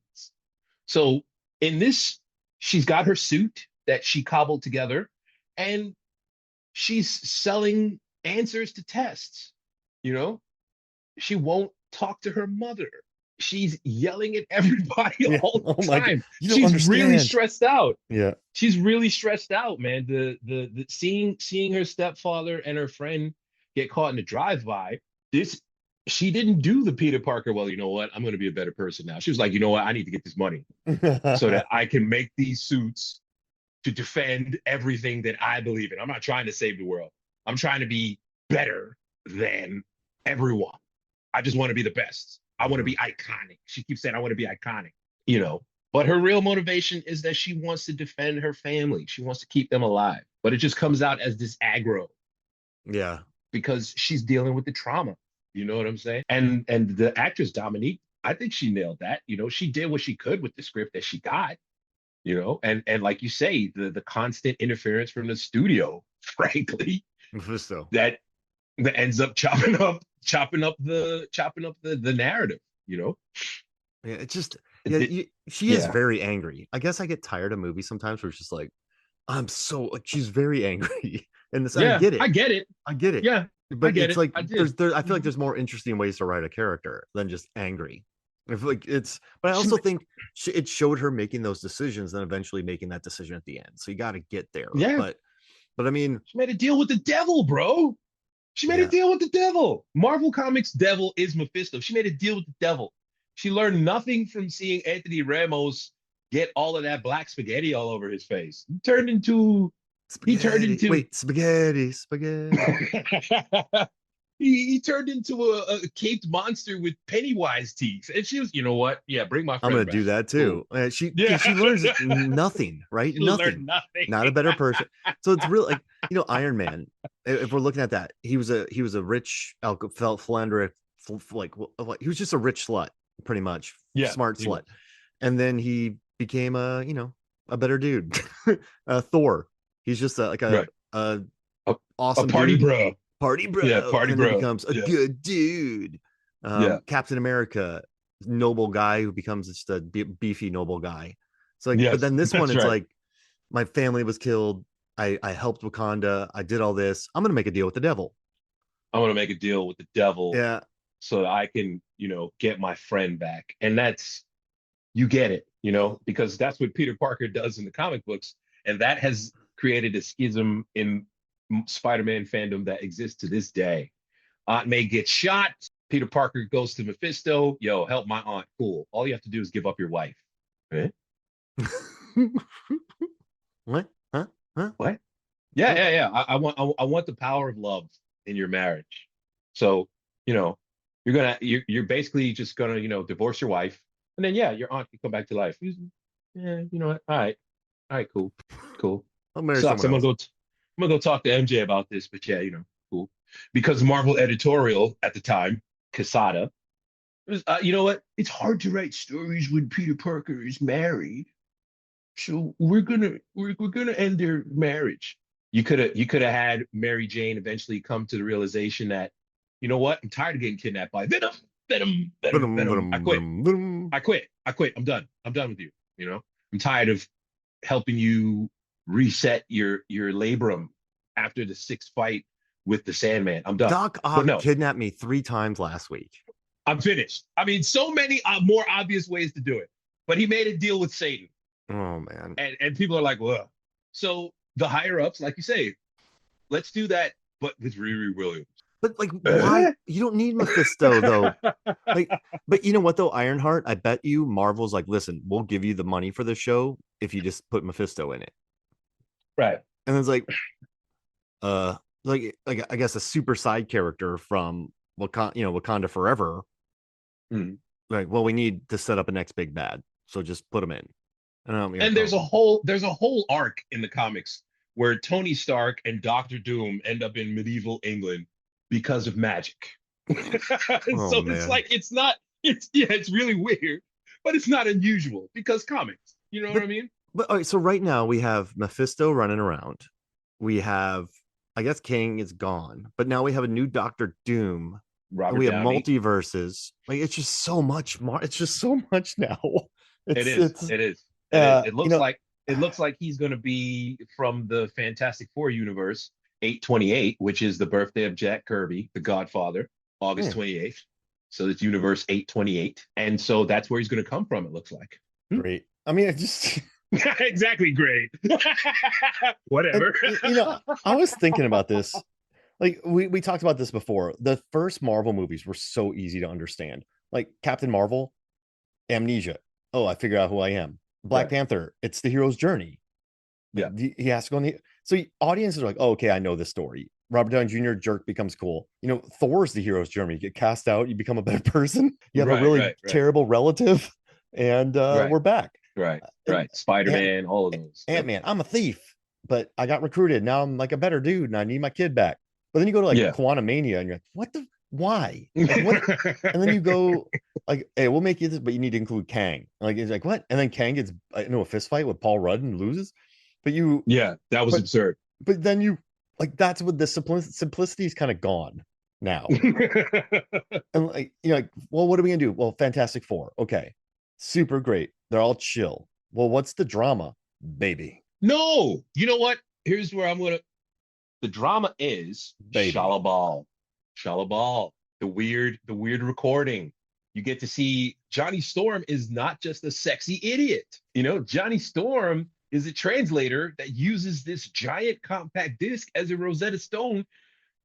[SPEAKER 4] So in this, she's got her suit that she cobbled together, and she's selling answers to tests. She won't talk to her mother. She's yelling at everybody all the time. She's really stressed out.
[SPEAKER 1] Yeah.
[SPEAKER 4] She's really stressed out, man. The seeing her stepfather and her friend get caught in a drive-by. She didn't do the Peter Parker, well, you know what? I'm going to be a better person now. She was like, you know what? I need to get this money so that I can make these suits to defend everything that I believe in. I'm not trying to save the world. I'm trying to be better than everyone. I just want to be the best. I want to be iconic. She keeps saying, I want to be iconic, But her real motivation is that she wants to defend her family. She wants to keep them alive. But it just comes out as this aggro.
[SPEAKER 1] Yeah.
[SPEAKER 4] Because she's dealing with the trauma. You know what I'm saying? And the actress Dominique, I think she nailed that. She did what she could with the script that she got. And like you say, the constant interference from the studio, frankly, that ends up chopping up the narrative.
[SPEAKER 1] Yeah, it's just she is very angry. I guess I get tired of movies sometimes where it's just like, she's very angry. And I get it.
[SPEAKER 4] I get it.
[SPEAKER 1] Yeah. but
[SPEAKER 4] get
[SPEAKER 1] it's
[SPEAKER 4] it.
[SPEAKER 1] like
[SPEAKER 4] I did.
[SPEAKER 1] I feel like there's more interesting ways to write a character than just angry. I feel like but I
[SPEAKER 4] She,
[SPEAKER 1] also think it showed her making those decisions and eventually making that decision at the end. So you got to get there.
[SPEAKER 4] yeah,
[SPEAKER 1] But I mean,
[SPEAKER 4] she made a deal with the devil, bro. She made a
[SPEAKER 1] yeah,
[SPEAKER 4] deal with the devil. Marvel Comics devil is Mephisto. She made a deal with the devil. She learned nothing from seeing Anthony Ramos get all of that black spaghetti all over his face. He turned
[SPEAKER 1] spaghetti.
[SPEAKER 4] into
[SPEAKER 1] Wait, spaghetti.
[SPEAKER 4] he turned into a caped monster with Pennywise teeth. And she was, you know what? Yeah, bring my
[SPEAKER 1] I'm
[SPEAKER 4] friend
[SPEAKER 1] gonna do
[SPEAKER 4] back.
[SPEAKER 1] that
[SPEAKER 4] Cool.
[SPEAKER 1] too.
[SPEAKER 4] Yeah.
[SPEAKER 1] She learns nothing, right?
[SPEAKER 4] She learned
[SPEAKER 1] Nothing.
[SPEAKER 4] nothing.
[SPEAKER 1] Not a better person. So it's really like Iron Man. If we're looking at that, he was a rich philanderer, like he was just a rich slut, pretty much
[SPEAKER 4] Yeah,
[SPEAKER 1] smart
[SPEAKER 4] he
[SPEAKER 1] slut,
[SPEAKER 4] was.
[SPEAKER 1] and then he became a better dude. Thor. He's just
[SPEAKER 4] Right.
[SPEAKER 1] a
[SPEAKER 4] A, a
[SPEAKER 1] awesome
[SPEAKER 4] party
[SPEAKER 1] dude,
[SPEAKER 4] bro.
[SPEAKER 1] party
[SPEAKER 4] Yeah,
[SPEAKER 1] bro,
[SPEAKER 4] party
[SPEAKER 1] and then
[SPEAKER 4] bro.
[SPEAKER 1] becomes a
[SPEAKER 4] Yeah.
[SPEAKER 1] good dude.
[SPEAKER 4] Yeah.
[SPEAKER 1] Captain America, noble guy who becomes just a beefy noble guy. It's like, but
[SPEAKER 4] Yes,
[SPEAKER 1] then this one,
[SPEAKER 4] that's
[SPEAKER 1] it's
[SPEAKER 4] right.
[SPEAKER 1] like my family was killed. I helped Wakanda. I did all this. I'm gonna make a deal with the devil.
[SPEAKER 4] I'm gonna make a deal with the devil
[SPEAKER 1] Yeah,
[SPEAKER 4] so that I can, get my friend back. And that's you get it, because that's what Peter Parker does in the comic books, and that has created a schism in Spider-Man fandom that exists to this day. Aunt May gets shot. Peter Parker goes to Mephisto. Yo, help my aunt. Cool. All you have to do is give up your wife. Eh?
[SPEAKER 1] what? Huh?
[SPEAKER 4] What? Yeah. I want the power of love in your marriage. So, you're basically just gonna, divorce your wife, and then your aunt can come back to life. Yeah, you know what? All right, cool.
[SPEAKER 1] I'll marry
[SPEAKER 4] Sucks.
[SPEAKER 1] someone else.
[SPEAKER 4] I'm gonna go talk to MJ about this, but yeah, cool. Because Marvel editorial at the time, Quesada, was, you know what? It's hard to write stories when Peter Parker is married. So we're gonna end their marriage. You could have had Mary Jane eventually come to the realization that, you know what? I'm tired of getting kidnapped by Venom. I quit. I'm done. I'm done with you. I'm tired of helping you reset your labrum after the sixth fight with the Sandman. I'm done.
[SPEAKER 1] Doc
[SPEAKER 4] But
[SPEAKER 1] Ock
[SPEAKER 4] no,
[SPEAKER 1] kidnapped me 3 times last week.
[SPEAKER 4] I'm finished. I mean, so many more obvious ways to do it. But he made a deal with Satan.
[SPEAKER 1] Oh man.
[SPEAKER 4] And people are like, well, so the higher ups, like you say, let's do that, but with Riri Williams.
[SPEAKER 1] But like, why? You don't need Mephisto though. Like, but you know what though, Ironheart? I bet you Marvel's like, listen, we'll give you the money for the show if you just put Mephisto in it.
[SPEAKER 4] Right.
[SPEAKER 1] And it's like, like I guess a super side character from Wakanda Forever.
[SPEAKER 4] Mm.
[SPEAKER 1] Like, well, we need to set up a next big bad, so just put him in.
[SPEAKER 4] And there's a whole arc in the comics where Tony Stark and Doctor Doom end up in medieval England because of magic. So
[SPEAKER 1] man.
[SPEAKER 4] it's like it's really weird, but it's not unusual because comics. You know what I mean?
[SPEAKER 1] But all right, so right now we have Mephisto running around. We have, I guess, King is gone, but now we have a new Doctor Doom.
[SPEAKER 4] Robert
[SPEAKER 1] We have
[SPEAKER 4] Downey.
[SPEAKER 1] multiverses. Like, it's just so much more. It's just so much now.
[SPEAKER 4] It is. It looks like he's going to be from the Fantastic Four universe, 828, which is the birthday of Jack Kirby, the Godfather, August 28th. So it's universe 828, and so that's where he's going to come from. It looks like.
[SPEAKER 1] Great. I mean, it just
[SPEAKER 4] exactly great. Whatever.
[SPEAKER 1] And, I was thinking about this. Like we talked about this before. The first Marvel movies were so easy to understand. Like Captain Marvel, amnesia. Oh, I figured out who I am. Black Panther, it's the hero's journey.
[SPEAKER 4] Yeah.
[SPEAKER 1] He has to go on so audiences are like, oh, okay, I know this story. Robert Downey Jr. jerk becomes cool. Thor's the hero's journey. You get cast out, you become a better person. You have a really terrible relative, and we're back.
[SPEAKER 4] Right. Spider-Man, all of those.
[SPEAKER 1] Ant-Man, I'm a thief, but I got recruited. Now I'm like a better dude, and I need my kid back. But then you go to Quantumania, and you're like, what the? Why? Like, what? And then you go like, hey, we'll make you this, but you need to include Kang. Like, it's like, what? And then Kang gets a fist fight with Paul Rudd and loses. But
[SPEAKER 4] that was absurd.
[SPEAKER 1] But then you that's what the simplicity is kind of gone now. And well, what are we gonna do? Well, Fantastic Four, okay, super great. They're all chill. Well, what's the drama, baby?
[SPEAKER 4] No, you know what? Here's where the drama is
[SPEAKER 1] Baby.
[SPEAKER 4] Shalabal. Shalabal, the weird recording. You get to see Johnny Storm is not just a sexy idiot. Johnny Storm is a translator that uses this giant compact disc as a Rosetta Stone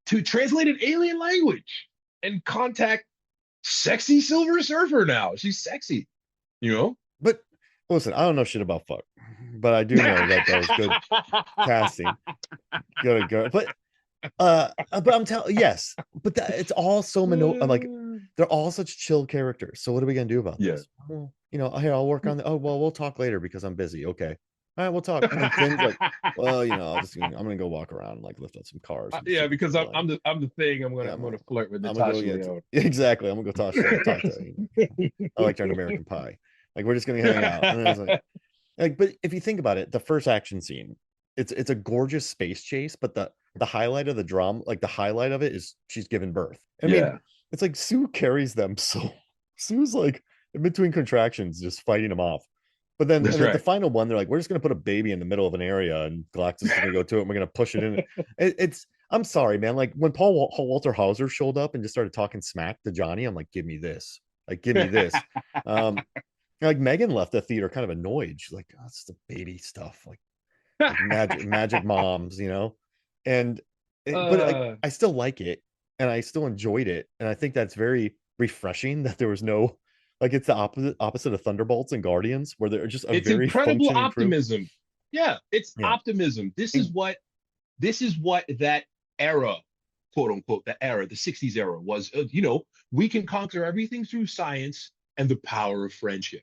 [SPEAKER 4] to translate an alien language and contact sexy Silver Surfer now. She's sexy, you know?
[SPEAKER 1] But listen, I don't know shit about fuck, but I do know that was good casting. Good, good. But I'm telling, yes, but it's all so I'm like, they're all such chill characters. So what are we gonna do about this? Well, here, I'll work on the. Oh well, we'll talk later because I'm busy. Okay, all right, we'll talk. And then Finn's like, well, I'm gonna go walk around and like lift up some cars.
[SPEAKER 4] Yeah, because I'm the thing. I'm gonna flirt with Natasha Lyonne.
[SPEAKER 1] Exactly. I'm gonna go talk to her. I like her in American Pie. Like we're just gonna hang out. And I was like, but if you think about it, the first action scene, it's a gorgeous space chase, but the highlight of the drama, like the highlight of it is she's given birth. I mean, it's like Sue carries them. So Sue's like in between contractions, just fighting them off. But then the final one, they're like, we're just going to put a baby in the middle of an area and Galactus is going to go to it and we're going to push it in. I'm sorry, man. Like when Paul Walter Hauser showed up and just started talking smack to Johnny, I'm like, give me this. Like, give me this. Like Megan left the theater kind of annoyed. She's like, oh, it's the baby stuff. Like magic moms, and but I still like it and I still enjoyed it, and I think that's very refreshing that there was no, like, it's the opposite of Thunderbolts and Guardians where they're just
[SPEAKER 4] it's
[SPEAKER 1] very
[SPEAKER 4] incredible optimism. It's optimism. This is what that era, quote unquote, the 60s era was. We can conquer everything through science and the power of friendship.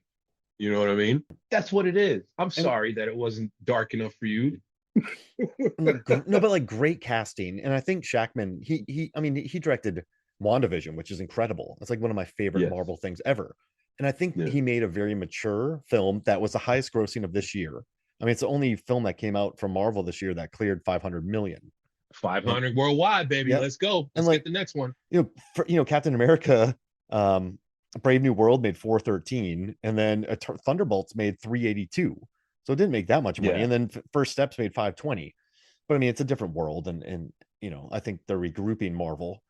[SPEAKER 4] You know what I mean? That's what it is. I'm sorry that it wasn't dark enough for you.
[SPEAKER 1] No, but like great casting. And I think Shackman, he directed WandaVision, which is incredible. It's like one of my favorite Marvel things ever. And I think he made a very mature film that was the highest grossing of this year. I mean, it's the only film that came out from Marvel this year that cleared 500 million.
[SPEAKER 4] 500 worldwide, baby. Let's go. Let's get the next one.
[SPEAKER 1] Captain America, Brave New World made 413, and then Thunderbolts made 382. So it didn't make that much money. And then First Steps made 520. But I mean, it's a different world, and I think they're regrouping Marvel.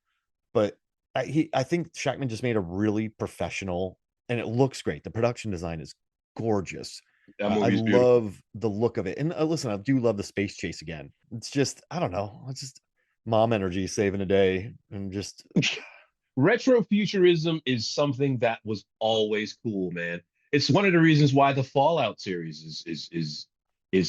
[SPEAKER 1] But I think Shackman just made a really professional, and it looks great. The production design is gorgeous. I love the look of it. And listen, I do love the space chase again. It's just, I don't know. It's just mom energy saving a day, and just
[SPEAKER 4] retrofuturism is something that was always cool, man. It's one of the reasons why the Fallout series is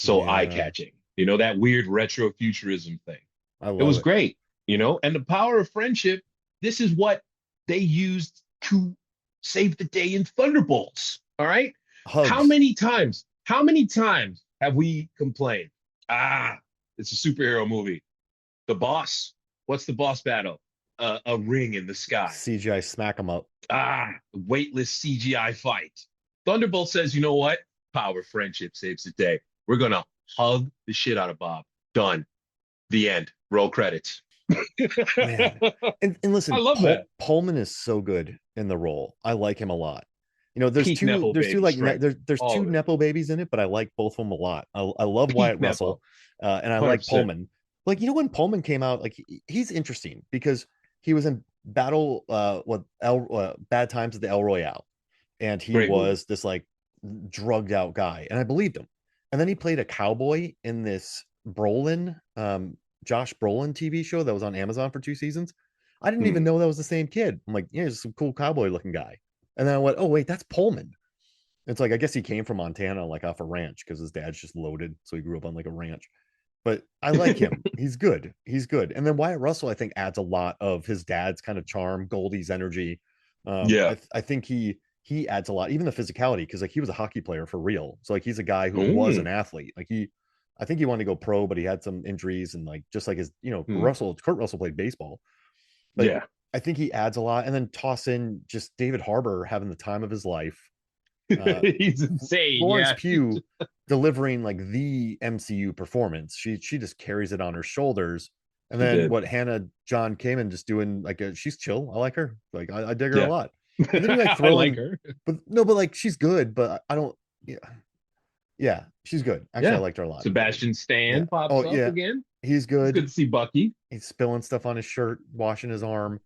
[SPEAKER 4] so eye-catching. That weird retrofuturism thing. It was great, and the power of friendship. This is what they used to save the day in Thunderbolts. All right. Hugs. How many times have we complained? It's a superhero movie. The boss. What's the boss battle? A ring in the sky.
[SPEAKER 1] CGI smack them up.
[SPEAKER 4] Weightless CGI fight. Thunderbolt says, you know what? Power friendship saves the day. We're going to hug the shit out of Bob. Done. The end. Roll credits.
[SPEAKER 1] Man. And listen,
[SPEAKER 4] I love that.
[SPEAKER 1] Pullman is so good in the role. I like him a lot. There's two Nepo babies in it, but I like both of them a lot. I love Wyatt Russell, and I 100%. Like Pullman. Like, when Pullman came out, like he's interesting because he was in Bad Times at the El Royale, and he was this like drugged out guy, and I believed him. And then he played a cowboy in this Josh Brolin TV show that was on Amazon for 2 seasons. I didn't even know that was the same kid. I'm like, he's some cool cowboy looking guy. And then I went, oh wait, that's Pullman. It's like, I guess he came from Montana, like off a ranch, because his dad's just loaded, so he grew up on like a ranch. But I like him. He's good. And then Wyatt Russell, I think, adds a lot of his dad's kind of charm, Goldie's energy. I think he adds a lot, even the physicality, because like he was a hockey player for real. So like he's a guy who was an athlete. Like I think he wanted to go pro, but he had some injuries, and like just like his, Kurt Russell played baseball. But I think he adds a lot. And then toss in just David Harbour having the time of his life.
[SPEAKER 4] He's insane.
[SPEAKER 1] Florence Pugh delivering like the MCU performance. She just carries it on her shoulders. And then Hannah John Kamen just doing like she's chill. I like her. Like I dig her a lot. And then you like throw in, her. But like she's good, but I don't. Yeah, she's good. Actually, I liked her a lot.
[SPEAKER 4] Sebastian Stan pops up again.
[SPEAKER 1] He's
[SPEAKER 4] It's good
[SPEAKER 1] good.
[SPEAKER 4] to see Bucky.
[SPEAKER 1] He's spilling stuff on his shirt, washing his arm.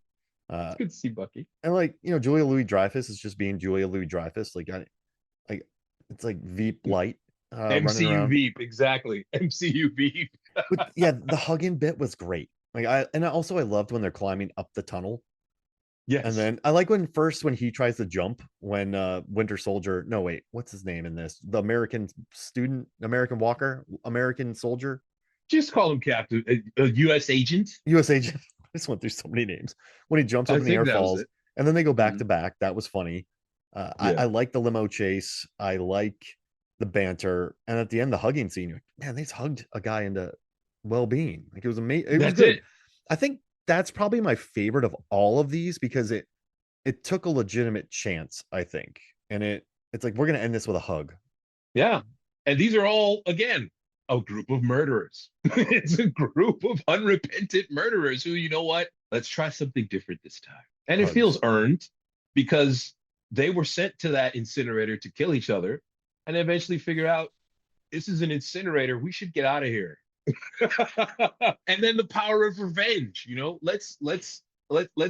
[SPEAKER 4] It's
[SPEAKER 1] Uh,
[SPEAKER 4] good to see Bucky.
[SPEAKER 1] and like, Julia Louis Dreyfus is just being Julia Louis Dreyfus. Like it's like Veep light, running
[SPEAKER 4] MCU
[SPEAKER 1] around.
[SPEAKER 4] Veep, exactly. MCU Veep.
[SPEAKER 1] But yeah, the hugging bit was great. I loved when they're climbing up the tunnel. And
[SPEAKER 4] Yes.
[SPEAKER 1] then I like when he tries to jump when Winter Soldier, no wait, what's his name in this? The American student, American Walker, American soldier,
[SPEAKER 4] Just call him Captain, a U.S. agent.
[SPEAKER 1] US agent. I just went through so many names. When he jumps up
[SPEAKER 4] I
[SPEAKER 1] in the
[SPEAKER 4] think
[SPEAKER 1] air,
[SPEAKER 4] that was
[SPEAKER 1] falls,
[SPEAKER 4] it.
[SPEAKER 1] and then they go back
[SPEAKER 4] Mhm.
[SPEAKER 1] to back. That was funny. I
[SPEAKER 4] Yeah.
[SPEAKER 1] like the limo chase. I like the banter, and at the end, the hugging scene. You're like, man, they just hugged a guy into well-being. Like it was amazing. It was
[SPEAKER 4] That's
[SPEAKER 1] good.
[SPEAKER 4] it.
[SPEAKER 1] I think that's probably my favorite of all of these because it took a legitimate chance, I think. And it's like we're gonna end this with a hug.
[SPEAKER 4] Yeah. And these are all, again, a group of murderers. It's a group of unrepentant murderers who, you know what? Let's try something different this time. And it
[SPEAKER 1] Hugs.
[SPEAKER 4] feels earned because they were sent to that incinerator to kill each other and eventually figure out this is an incinerator. We should get out of here. And then the power of revenge, let's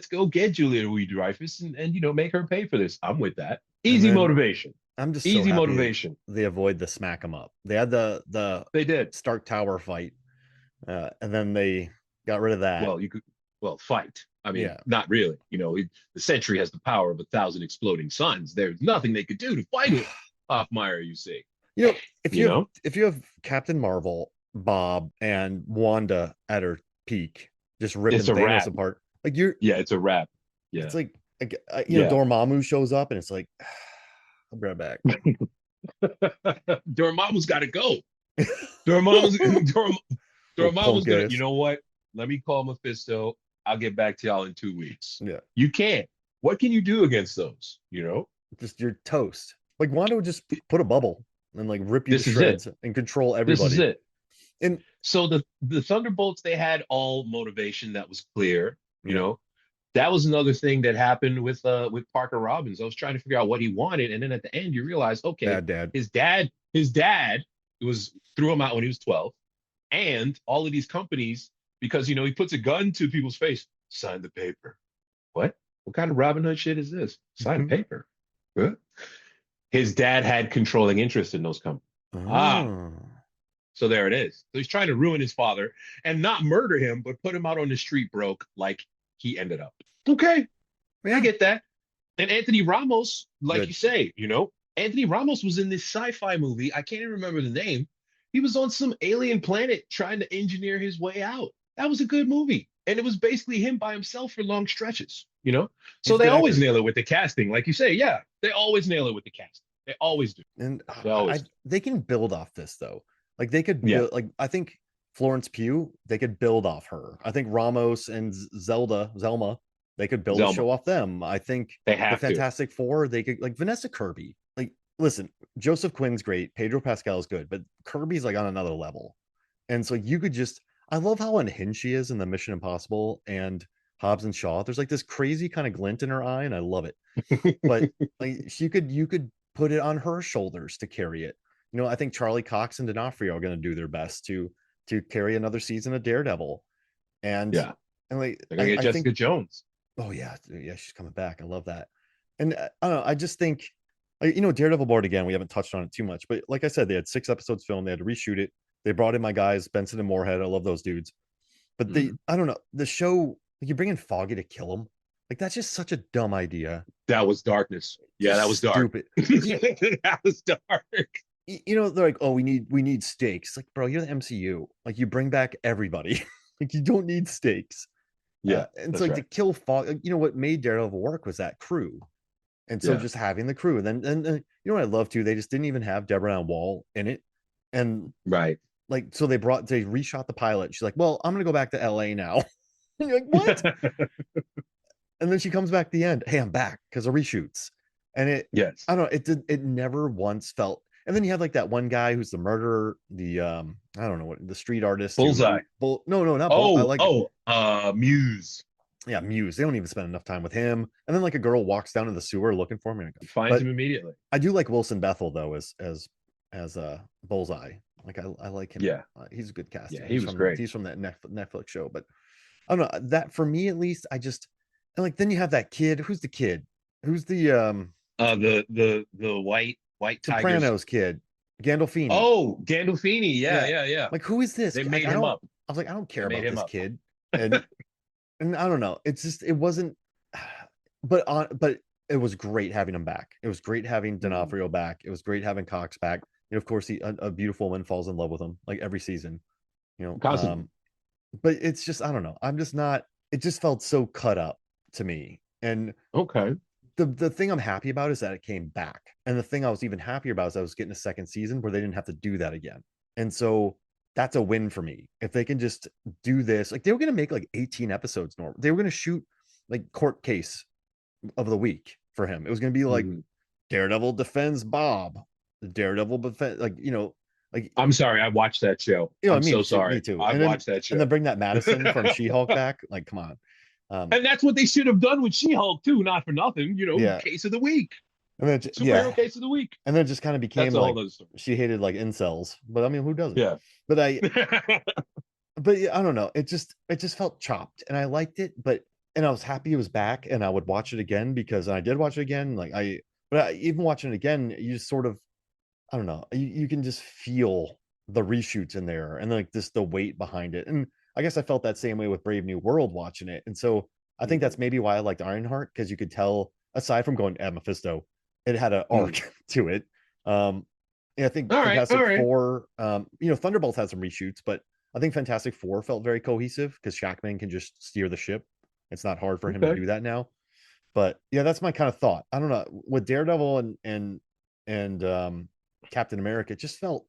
[SPEAKER 4] go get Julia Louis Dreyfus and make her pay for this. I'm with that.
[SPEAKER 1] And
[SPEAKER 4] Easy
[SPEAKER 1] then
[SPEAKER 4] motivation.
[SPEAKER 1] I'm just so
[SPEAKER 4] Easy
[SPEAKER 1] happy
[SPEAKER 4] motivation.
[SPEAKER 1] they avoid the smack 'em up. They had the
[SPEAKER 4] They did.
[SPEAKER 1] Stark Tower fight, and then they got rid of that.
[SPEAKER 4] Well, you could fight. I mean,
[SPEAKER 1] Yeah.
[SPEAKER 4] not really. The Sentry has the power of 1,000 exploding suns. There's nothing they could do to fight it. Hoffmeyer, you see.
[SPEAKER 1] If
[SPEAKER 4] You know?
[SPEAKER 1] if you have Captain Marvel, Bob, and Wanda at her peak, just ripping
[SPEAKER 4] It's a
[SPEAKER 1] Thanos
[SPEAKER 4] wrap.
[SPEAKER 1] apart, like
[SPEAKER 4] Yeah, it's a wrap. Yeah.
[SPEAKER 1] it's like
[SPEAKER 4] Yeah.
[SPEAKER 1] Dormammu shows up, and it's like, I'll be right back.
[SPEAKER 4] Dormammu's got to go. Dormammu's gonna.
[SPEAKER 1] Punk
[SPEAKER 4] You
[SPEAKER 1] ass.
[SPEAKER 4] know what? Let me call Mephisto. I'll get back to y'all in 2 weeks.
[SPEAKER 1] Yeah,
[SPEAKER 4] You can't. What can you do against those?
[SPEAKER 1] just your toast. Like Wanda would just put a bubble and like rip you
[SPEAKER 4] This
[SPEAKER 1] to
[SPEAKER 4] is it.
[SPEAKER 1] shreds and control
[SPEAKER 4] This is
[SPEAKER 1] everybody.
[SPEAKER 4] it.
[SPEAKER 1] And
[SPEAKER 4] So the Thunderbolts, they had all motivation that was clear. You
[SPEAKER 1] Yeah.
[SPEAKER 4] know, that was another thing that happened with Parker Robbins. I was trying to figure out what he wanted, and then at the end you realize, okay,
[SPEAKER 1] bad dad.
[SPEAKER 4] his dad threw him out when he was 12, and all of these companies, because he puts a gun to people's face, sign the paper. What kind of Robin Hood shit is this? Sign a paper. Huh? His dad had controlling interest in those companies.
[SPEAKER 1] Oh.
[SPEAKER 4] So there it is. So he's trying to ruin his father and not murder him, but put him out on the street broke like he ended up. Okay, I get that. And Anthony Ramos, like
[SPEAKER 1] Good.
[SPEAKER 4] you say, Anthony Ramos was in this sci-fi movie. I can't even remember the name. He was on some alien planet trying to engineer his way out. That was a good movie. And it was basically him by himself for long stretches, So
[SPEAKER 1] He's a
[SPEAKER 4] they
[SPEAKER 1] good
[SPEAKER 4] always
[SPEAKER 1] actor.
[SPEAKER 4] nail it with the casting. Like you say, yeah, they always nail it with the casting. They always do.
[SPEAKER 1] And
[SPEAKER 4] They always do.
[SPEAKER 1] they can build off this though. Like they could
[SPEAKER 4] Yeah.
[SPEAKER 1] build, like I think Florence Pugh, they could build off her. I think Ramos and Zelma, they could build a
[SPEAKER 4] Zelma.
[SPEAKER 1] show off them. I think
[SPEAKER 4] They
[SPEAKER 1] the
[SPEAKER 4] have to.
[SPEAKER 1] Fantastic Four, they could like Vanessa Kirby. Like, listen, Joseph Quinn's great, Pedro Pascal is good, but Kirby's like on another level. And so you could just, I love how unhinged she is in the Mission Impossible and Hobbs and Shaw. There's like this crazy kind of glint in her eye, and I love it. But like you could put it on her shoulders to carry it. I think Charlie Cox and D'Onofrio are going to do their best to carry another season of Daredevil. And
[SPEAKER 4] Yeah.
[SPEAKER 1] and like
[SPEAKER 4] They're gonna get Jessica Jones.
[SPEAKER 1] Oh yeah, she's coming back. I love that. And I don't know. I just think, Daredevil board again. We haven't touched on it too much, but like I said, they had 6 episodes filmed. They had to reshoot it. They brought in my guys Benson and Moorhead. I love those dudes. But I don't know, the show. Like you bring in Foggy to kill him. Like that's just such a dumb idea.
[SPEAKER 4] That was darkness. Yeah, that was dark.
[SPEAKER 1] Stupid.
[SPEAKER 4] That was dark.
[SPEAKER 1] They're like, oh, we need stakes. Like, bro, you're the MCU. Like, you bring back everybody. Like, you don't need stakes.
[SPEAKER 4] Yeah,
[SPEAKER 1] and so like, to kill Fog, what made Daredevil work was that crew, and so just having the crew. And then what I love too, they just didn't even have Deborah Ann Wall in it, and
[SPEAKER 4] right.
[SPEAKER 1] Like, so they reshot the pilot. She's like, well, I'm gonna go back to LA now. And you're like, what? And then she comes back at the end. Hey, I'm back because of reshoots. And
[SPEAKER 4] yes,
[SPEAKER 1] I don't know. It never once felt. And then you have like that one guy who's the murderer, the I don't know what, the street artist.
[SPEAKER 4] Bullseye.
[SPEAKER 1] No, not
[SPEAKER 4] Oh,
[SPEAKER 1] Bull. I like
[SPEAKER 4] Muse.
[SPEAKER 1] Yeah, Muse. They don't even spend enough time with him. And then like a girl walks down to the sewer looking for him.
[SPEAKER 4] Finds him immediately.
[SPEAKER 1] I do like Wilson Bethel though as Bullseye. Like I like him.
[SPEAKER 4] Yeah.
[SPEAKER 1] He's a good casting.
[SPEAKER 4] Yeah, he was great.
[SPEAKER 1] He's from that Netflix show, but I don't know that for me at least. I just and like then you have that kid. Who's the kid? Who's the
[SPEAKER 4] The white tigers.
[SPEAKER 1] Sopranos kid? Gandolfini.
[SPEAKER 4] Oh, Gandolfini. Yeah,
[SPEAKER 1] Yeah.
[SPEAKER 4] yeah, yeah.
[SPEAKER 1] Like who is this?
[SPEAKER 4] They
[SPEAKER 1] Like,
[SPEAKER 4] made
[SPEAKER 1] I
[SPEAKER 4] him
[SPEAKER 1] don't.
[SPEAKER 4] up.
[SPEAKER 1] I was like, I don't
[SPEAKER 4] They
[SPEAKER 1] care
[SPEAKER 4] made
[SPEAKER 1] about
[SPEAKER 4] him
[SPEAKER 1] this
[SPEAKER 4] up.
[SPEAKER 1] kid, and I don't know. It's just it wasn't. But it was great having him back. It was great having D'Onofrio back. It was great having Cox back. And of course, a beautiful woman falls in love with him like every season. You know,
[SPEAKER 4] Constantly.
[SPEAKER 1] but it's just I don't know. I'm just not. It just felt so cut up to me. And
[SPEAKER 4] Okay.
[SPEAKER 1] the thing I'm happy about is that it came back. And the thing I was even happier about is I was getting a second season where they didn't have to do that again. And so that's a win for me. If they can just do this, like they were going to make like 18 episodes. Norm, they were going to shoot like court case of the week for him. It was going to be like Daredevil defends Bob. The Daredevil defend like like
[SPEAKER 4] I'm sorry, I watched that show. I'm so sorry.
[SPEAKER 1] Me too.
[SPEAKER 4] I watched that show.
[SPEAKER 1] And then bring that Madison from She-Hulk back. Like, come on.
[SPEAKER 4] And that's what they should have done with She-Hulk too. Not for nothing, case of the week.
[SPEAKER 1] And then
[SPEAKER 4] Superhero case of the week.
[SPEAKER 1] And then it just kind of became
[SPEAKER 4] that's
[SPEAKER 1] like she hated like incels. But I mean, who doesn't?
[SPEAKER 4] Yeah.
[SPEAKER 1] But but I don't know. It just felt chopped, and I liked it. And I was happy it was back, and I would watch it again because I did watch it again. Even watching it again, you just sort of, I don't know, you can just feel the reshoots in there, and like just the weight behind it. And I guess I felt that same way with Brave New World watching it, and so I think that's maybe why I liked Ironheart because you could tell, aside from going at Mephisto, it had an arc to it. I think Fantastic Four, Thunderbolts had some reshoots, but I think Fantastic Four felt very cohesive because Shackman can just steer the ship. It's not hard for him to do that now. But yeah, that's my kind of thought. I don't know. With Daredevil and Captain America, it just felt,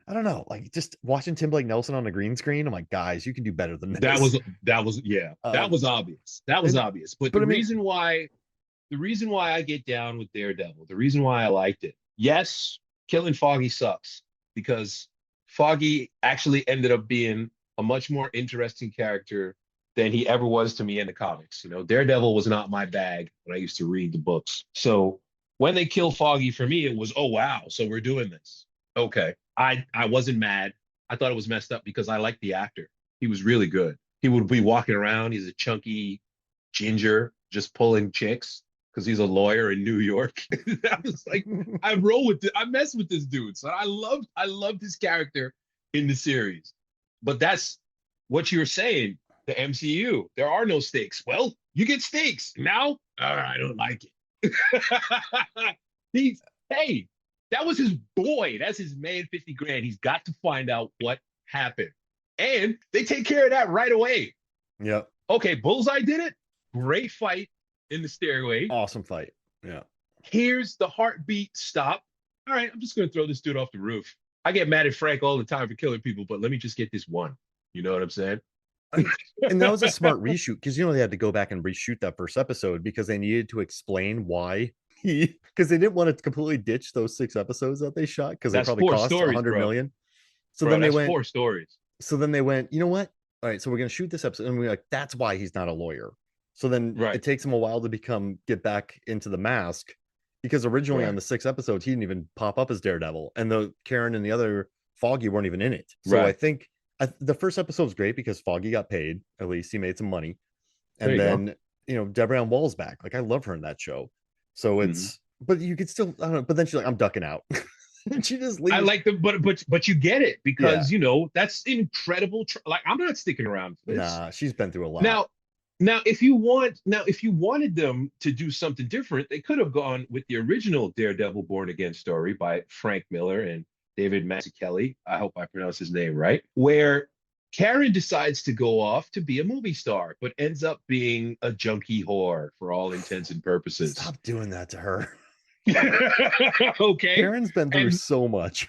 [SPEAKER 1] I don't know, like just watching Tim Blake Nelson on the green screen. I'm like, guys, you can do better than this.
[SPEAKER 4] That was that was obvious. That was obvious. But the reason why I get down with Daredevil, the reason why I liked it, yes, killing Foggy sucks because Foggy actually ended up being a much more interesting character than he ever was to me in the comics. Daredevil was not my bag when I used to read the books. So when they killed Foggy, for me, it was, oh, wow, so we're doing this. Okay. I wasn't mad. I thought it was messed up because I liked the actor. He was really good. He would be walking around. He's a chunky ginger just pulling chicks because he's a lawyer in New York. I was like, I mess with this dude. So I loved his character in the series. But that's what you were saying. The MCU, there are no stakes. Well, you get stakes now. I don't like it. Hey, that was his boy. That's his man, 50 grand. He's got to find out what happened. And they take care of that right away.
[SPEAKER 1] Yep.
[SPEAKER 4] Okay, Bullseye did it. Great fight in the stairway.
[SPEAKER 1] Awesome fight. Yeah.
[SPEAKER 4] Here's the heartbeat stop. All right, I'm just going to throw this dude off the roof. I get mad at Frank all the time for killing people, but let me just get this one. You know what I'm saying?
[SPEAKER 1] And that was a smart reshoot because they had to go back and reshoot that first episode because they needed to explain why because they didn't want to completely ditch those 6 episodes that they shot because they probably cost $100 million. So then they went
[SPEAKER 4] 4 stories.
[SPEAKER 1] So then they went, you know what? All right, so we're gonna shoot this episode, and we're like, that's why he's not a lawyer. So then it takes him a while to get back into the mask because originally on the 6 episodes he didn't even pop up as Daredevil, and the Karen and the other Foggy weren't even in it. So I think the first episode was great because Foggy got paid. At least he made some money, and then Deborah Ann Wall's back. Like I love her in that show. So it's but you could still I don't know. But then she's like, I'm ducking out. And she just leaves.
[SPEAKER 4] I like the but you get it because that's incredible. Like I'm not sticking around for this.
[SPEAKER 1] Nah, she's been through a lot.
[SPEAKER 4] Now if you wanted them to do something different, they could have gone with the original Daredevil Born Again story by Frank Miller and David Mazzucchelli. I hope I pronounce his name right. Where Karen decides to go off to be a movie star, but ends up being a junkie whore for all intents and purposes.
[SPEAKER 1] Stop doing that to her.
[SPEAKER 4] Okay.
[SPEAKER 1] Karen's been through so much.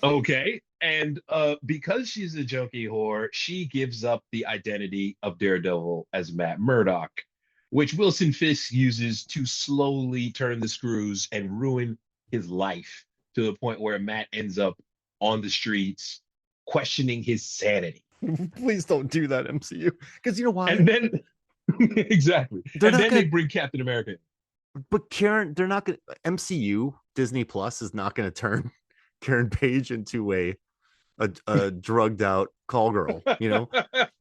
[SPEAKER 4] Okay. And because she's a junkie whore, she gives up the identity of Daredevil as Matt Murdock, which Wilson Fisk uses to slowly turn the screws and ruin his life to the point where Matt ends up on the streets questioning his sanity.
[SPEAKER 1] Please don't do that, MCU. Because you know why?
[SPEAKER 4] And then exactly. They bring Captain America in.
[SPEAKER 1] But Karen, they're not going to MCU, Disney Plus is not going to turn Karen Page into a a drugged out call girl, you know,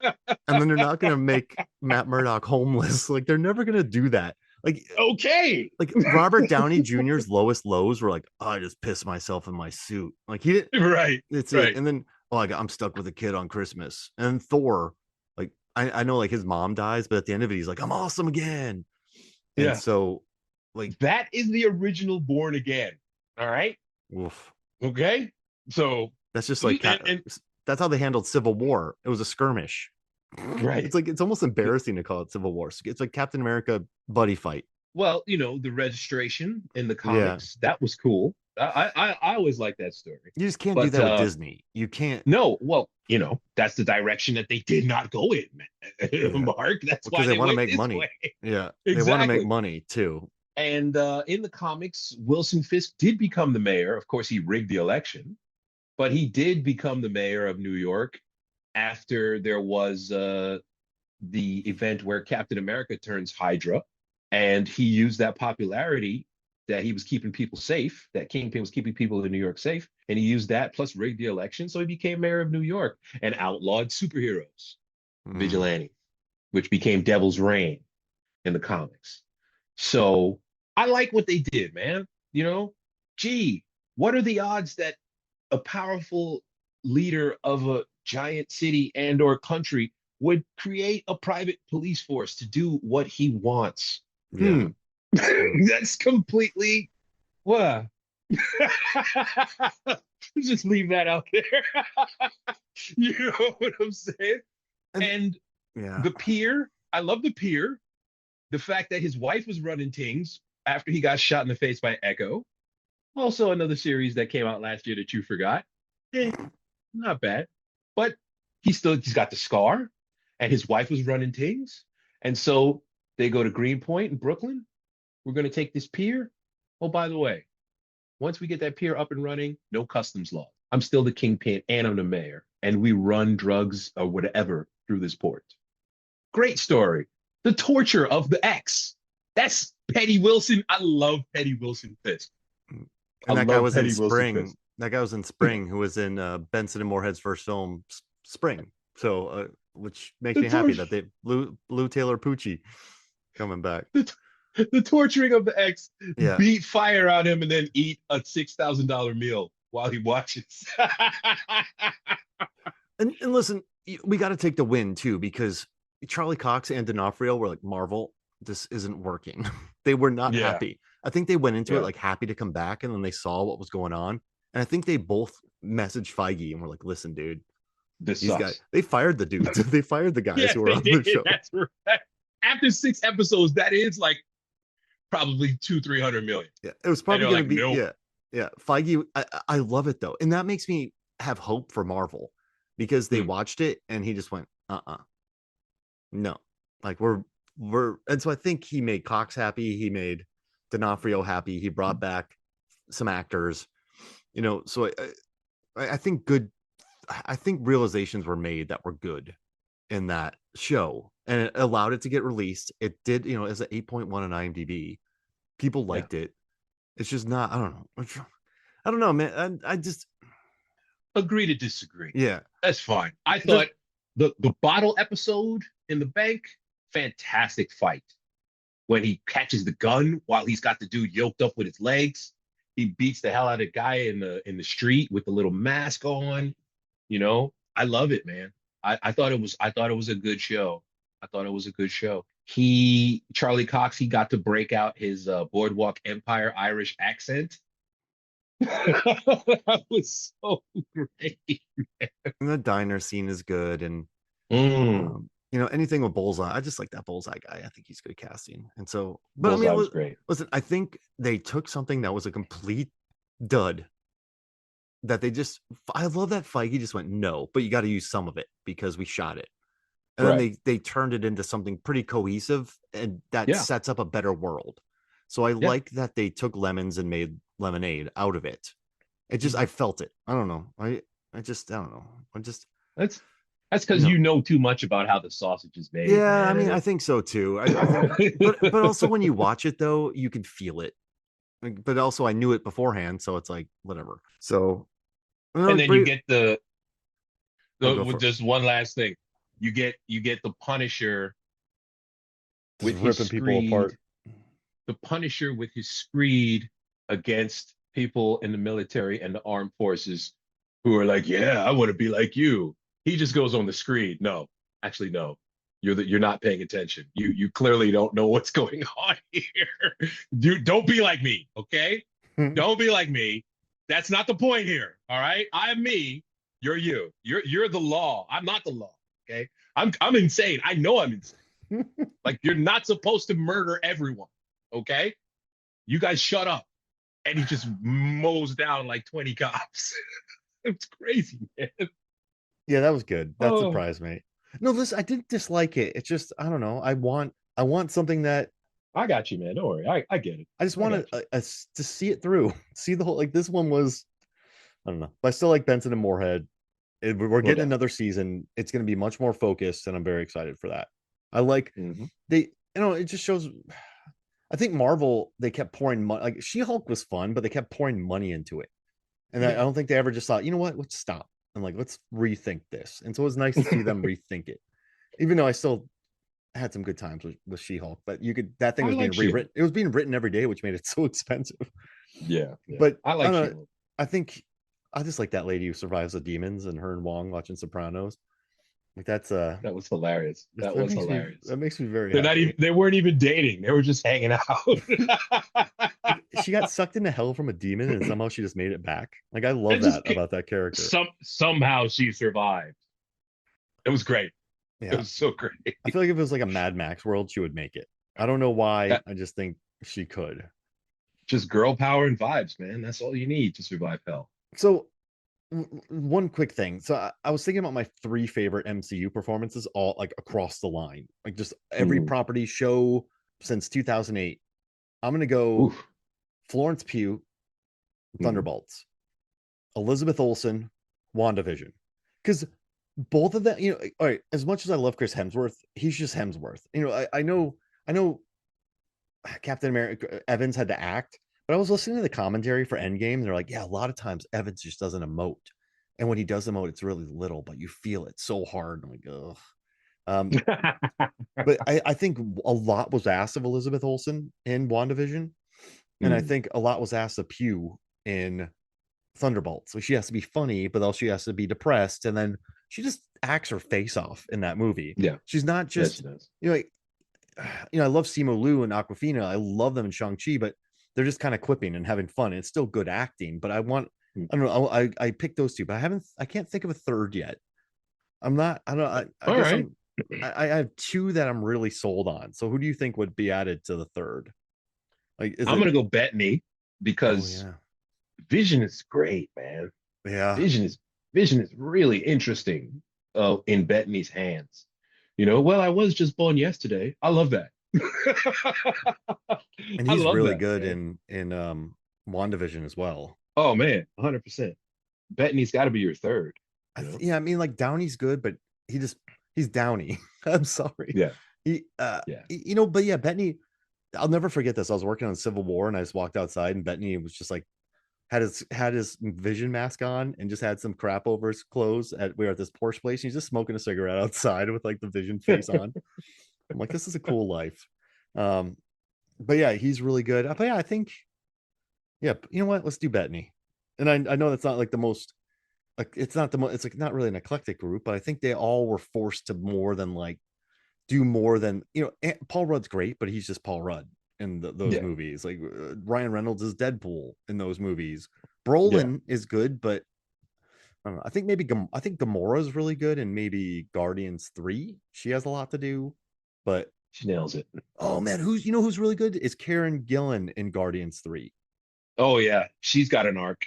[SPEAKER 1] and then they're not going to make Matt Murdock homeless. Like they're never going to do that. Like
[SPEAKER 4] Okay.
[SPEAKER 1] like Robert Downey Jr.'s lowest lows were like, oh, I just pissed myself in my suit. Like he didn't.
[SPEAKER 4] Right.
[SPEAKER 1] It's
[SPEAKER 4] Right.
[SPEAKER 1] it. And then I'm stuck with a kid on Christmas. And Thor, like I know like his mom dies, but at the end of it, he's like, I'm awesome again. And
[SPEAKER 4] Yeah.
[SPEAKER 1] so like
[SPEAKER 4] that is the original Born Again. All right.
[SPEAKER 1] oof.
[SPEAKER 4] Okay. So
[SPEAKER 1] That's just like that's how they handled Civil War. It was a skirmish.
[SPEAKER 4] Right.
[SPEAKER 1] It's like it's almost embarrassing to call it Civil War. It's like Captain America buddy fight.
[SPEAKER 4] Well, the registration in the comics, that was cool. I always like that story.
[SPEAKER 1] You just can't do that with Disney. You can't.
[SPEAKER 4] No, well, that's the direction that they did not go in, Mark. That's why
[SPEAKER 1] they want to
[SPEAKER 4] went
[SPEAKER 1] make money.
[SPEAKER 4] way.
[SPEAKER 1] Yeah,
[SPEAKER 4] exactly.
[SPEAKER 1] They want to make money too.
[SPEAKER 4] And in the comics, Wilson Fisk did become the mayor. Of course, he rigged the election, but he did become the mayor of New York after there was the event where Captain America turns Hydra. And he used that popularity that he was keeping people safe, that Kingpin was keeping people in New York safe. And he used that plus rigged the election. So he became mayor of New York and outlawed superheroes, vigilante, which became Devil's Reign in the comics. So I like what they did, man. Gee, what are the odds that a powerful leader of a giant city and or country would create a private police force to do what he wants?
[SPEAKER 1] Yeah.
[SPEAKER 4] That's completely what? Just leave that out there. You know what I'm saying? And the pier, I love the pier. The fact that his wife was running things after he got shot in the face by Echo. Also another series that came out last year that you forgot. Not bad. But he's got the scar, and his wife was running things. And so they go to Greenpoint in Brooklyn. We're going to take this pier. Oh, by the way, once we get that pier up and running, no customs law. I'm still the kingpin and I'm the mayor. And we run drugs or whatever through this port. Great story. The torture of the X. That's Petty Wilson. I love Petty Wilson Fisk.
[SPEAKER 1] And that guy was in Spring. That guy was in Spring, who was in Benson and Moorhead's first film, Spring. So, which makes me happy that they Lou Taylor Pucci coming back.
[SPEAKER 4] The torturing of the X, beat fire on him and then eat a $6,000 meal while he watches.
[SPEAKER 1] and listen, we got to take the win too, because Charlie Cox and D'Onofrio were like, Marvel, this isn't working. They were not happy. I think they went into it like happy to come back, and then they saw what was going on. And I think they both messaged Feige and were like, listen, dude, these guys, they fired the dudes. They fired the guys who were on the show.
[SPEAKER 4] That's right. After 6 episodes, that is like probably 200-300 million.
[SPEAKER 1] Yeah, it was probably going to be
[SPEAKER 4] nope.
[SPEAKER 1] Yeah. Feige, I love it though, and that makes me have hope for Marvel, because they watched it and he just went, no, like we're, and so I think he made Cox happy, he made D'Onofrio happy, he brought back some actors, So I think realizations were made that were good in that show, and it allowed it to get released. It did, as an 8.1 on IMDb. People liked it. It's just not, I don't know, man. I just
[SPEAKER 4] agree to disagree.
[SPEAKER 1] Yeah.
[SPEAKER 4] That's fine. I thought the bottle episode in the bank, fantastic fight. When he catches the gun while he's got the dude yoked up with his legs, he beats the hell out of the guy in the street with the little mask on. I love it, man. I thought it was a good show. Charlie Cox, he got to break out his Boardwalk Empire Irish accent. That was so great.
[SPEAKER 1] And the diner scene is good, and anything with Bullseye, I just like that Bullseye guy. I think he's good casting, and so. But
[SPEAKER 4] Bullseye was great.
[SPEAKER 1] Listen, I think they took something that was a complete dud. That I love that Feige just went, no, but you got to use some of it because we shot it. And then they turned it into something pretty cohesive, and that sets up a better world. So I like that they took lemons and made lemonade out of it. It just, I felt it. I don't know. I don't know.
[SPEAKER 4] That's because you know too much about how the sausage is made.
[SPEAKER 1] Yeah, man. I mean, I think so too. I think, but also when you watch it though, you can feel it. But also I knew it beforehand, so it's like whatever. So
[SPEAKER 4] and then you get the with just one last thing. You get the Punisher
[SPEAKER 1] Just
[SPEAKER 4] with his
[SPEAKER 1] ripping people
[SPEAKER 4] screed,
[SPEAKER 1] apart.
[SPEAKER 4] the Punisher with his screed against people in the military and the armed forces who are like, yeah, I want to be like you. He just goes on the screed. No, actually, no. You're not paying attention. You clearly don't know what's going on here. Don't be like me, okay? Don't be like me. That's not the point here. All right. I'm me. You're you. You're the law. I'm not the law. Okay. I'm insane. I know I'm insane. Like you're not supposed to murder everyone. Okay. You guys shut up. And he just mows down like 20 cops. It's crazy, man.
[SPEAKER 1] Yeah, that was good. That
[SPEAKER 4] Oh,
[SPEAKER 1] surprised me. No, listen, I didn't dislike it. It's just I don't know. I want something that
[SPEAKER 4] I got you, man. Don't worry. I get it.
[SPEAKER 1] I just
[SPEAKER 4] I
[SPEAKER 1] want
[SPEAKER 4] got you.
[SPEAKER 1] to see it through. See the whole like this one was I don't know. But I still like Benson and Moorhead. We're
[SPEAKER 4] No
[SPEAKER 1] getting
[SPEAKER 4] doubt.
[SPEAKER 1] another season. It's going to be much more focused, and I'm very excited for that. I like
[SPEAKER 4] Mhm.
[SPEAKER 1] they it just shows. I think Marvel they kept pouring money. Like She-Hulk was fun, but they kept pouring money into it, and I
[SPEAKER 4] Yeah.
[SPEAKER 1] don't think they ever just thought, you know what, let's stop and like let's rethink this. And so it was nice to see them rethink it, even though I still had some good times with She-Hulk. But you could that thing
[SPEAKER 4] I
[SPEAKER 1] was being
[SPEAKER 4] like Shield.
[SPEAKER 1] rewritten. It was being written every day, which made it so expensive.
[SPEAKER 4] Yeah, yeah.
[SPEAKER 1] But
[SPEAKER 4] I
[SPEAKER 1] I
[SPEAKER 4] like
[SPEAKER 1] don't know.
[SPEAKER 4] Shield.
[SPEAKER 1] I think I just like that lady who survives the demons and her and Wong watching Sopranos. Like
[SPEAKER 4] That was hilarious. That
[SPEAKER 1] that
[SPEAKER 4] was
[SPEAKER 1] makes me
[SPEAKER 4] hilarious.
[SPEAKER 1] that makes me very
[SPEAKER 4] They're not
[SPEAKER 1] happy.
[SPEAKER 4] even they weren't even dating. They were just hanging out.
[SPEAKER 1] She got sucked into hell from a demon and somehow she just made it back. Like I love
[SPEAKER 4] And just
[SPEAKER 1] that about that character.
[SPEAKER 4] somehow she survived. It was great. It
[SPEAKER 1] Yeah.
[SPEAKER 4] was so great.
[SPEAKER 1] I feel like if it was like a Mad Max world, she would make it. I don't know why.
[SPEAKER 4] That
[SPEAKER 1] I just think she could.
[SPEAKER 4] just girl power and vibes, man. That's all you need to survive hell.
[SPEAKER 1] So one quick thing. So I was thinking about my three favorite MCU performances all like across the line. Like just every
[SPEAKER 4] Mhm.
[SPEAKER 1] property show since 2008. I'm going to go
[SPEAKER 4] Oof.
[SPEAKER 1] Florence Pugh,
[SPEAKER 4] Mhm.
[SPEAKER 1] Thunderbolts, Elizabeth Olsen, WandaVision. Because both of them, all right, as much as I love Chris Hemsworth, he's just Hemsworth. I know Captain America Evans had to act, but I was listening to the commentary for Endgame. And they're like, yeah, a lot of times Evans just doesn't emote. And when he does emote, it's really little, but you feel it so hard. I'm like, ugh. Um, but I think a lot was asked of Elizabeth Olsen in WandaVision. And I
[SPEAKER 4] Mm.
[SPEAKER 1] think a lot was asked of Pugh in Thunderbolts. So she has to be funny, but also she has to be depressed. And then she just acts her face off in that movie.
[SPEAKER 4] Yeah,
[SPEAKER 1] She's not
[SPEAKER 4] yes,
[SPEAKER 1] just,
[SPEAKER 4] it is.
[SPEAKER 1] like, I love Simu Liu and Aquafina. I love them in Shang-Chi, but they're just kind of quipping and having fun. It's still good acting, but
[SPEAKER 4] Mm.
[SPEAKER 1] I don't know. I picked those two, but I can't think of a third yet. I'm not, I don't, I
[SPEAKER 4] All
[SPEAKER 1] guess
[SPEAKER 4] right.
[SPEAKER 1] I have two that I'm really sold on. So who do you think would be added to the third? Like, is
[SPEAKER 4] I'm
[SPEAKER 1] it,
[SPEAKER 4] gonna go Bettany
[SPEAKER 1] oh
[SPEAKER 4] because
[SPEAKER 1] yeah.
[SPEAKER 4] Vision is great, man.
[SPEAKER 1] Yeah.
[SPEAKER 4] Vision is Vision is really interesting in Bettany's hands. Well, I was just born yesterday. I love that.
[SPEAKER 1] And
[SPEAKER 4] I
[SPEAKER 1] he's
[SPEAKER 4] love
[SPEAKER 1] really
[SPEAKER 4] that,
[SPEAKER 1] good
[SPEAKER 4] man.
[SPEAKER 1] in WandaVision as well.
[SPEAKER 4] Oh man, 100%. Bettany's got to be your third.
[SPEAKER 1] Yeah, I mean, like Downey's good, but he just he's Downey. I'm sorry.
[SPEAKER 4] Yeah,
[SPEAKER 1] He
[SPEAKER 4] yeah.
[SPEAKER 1] but yeah, Bettany, I'll never forget this. I was working on Civil War and I just walked outside and Bettany was just like had his vision mask on and just had some crap over his clothes we were at this Porsche place. And he's just smoking a cigarette outside with like the vision face on. I'm like, this is a cool life. Um, but yeah, he's really good. But yeah, I think, yeah, you know what? Let's do Bettany. And I know that's not like the most like it's not the most it's like not really an eclectic group, but I think they all were forced to more than like do more than Paul Rudd's great, but he's just Paul Rudd in those
[SPEAKER 4] Yeah,
[SPEAKER 1] movies. Like Ryan Reynolds is Deadpool in those movies.
[SPEAKER 4] yeah.
[SPEAKER 1] Brolin is good, but I don't know. I think maybe I think Gamora is really good, and maybe Guardians 3. She has a lot to do, but
[SPEAKER 4] She nails it.
[SPEAKER 1] oh man, who's really good is Karen Gillan in Guardians 3.
[SPEAKER 4] Oh yeah, she's got an arc.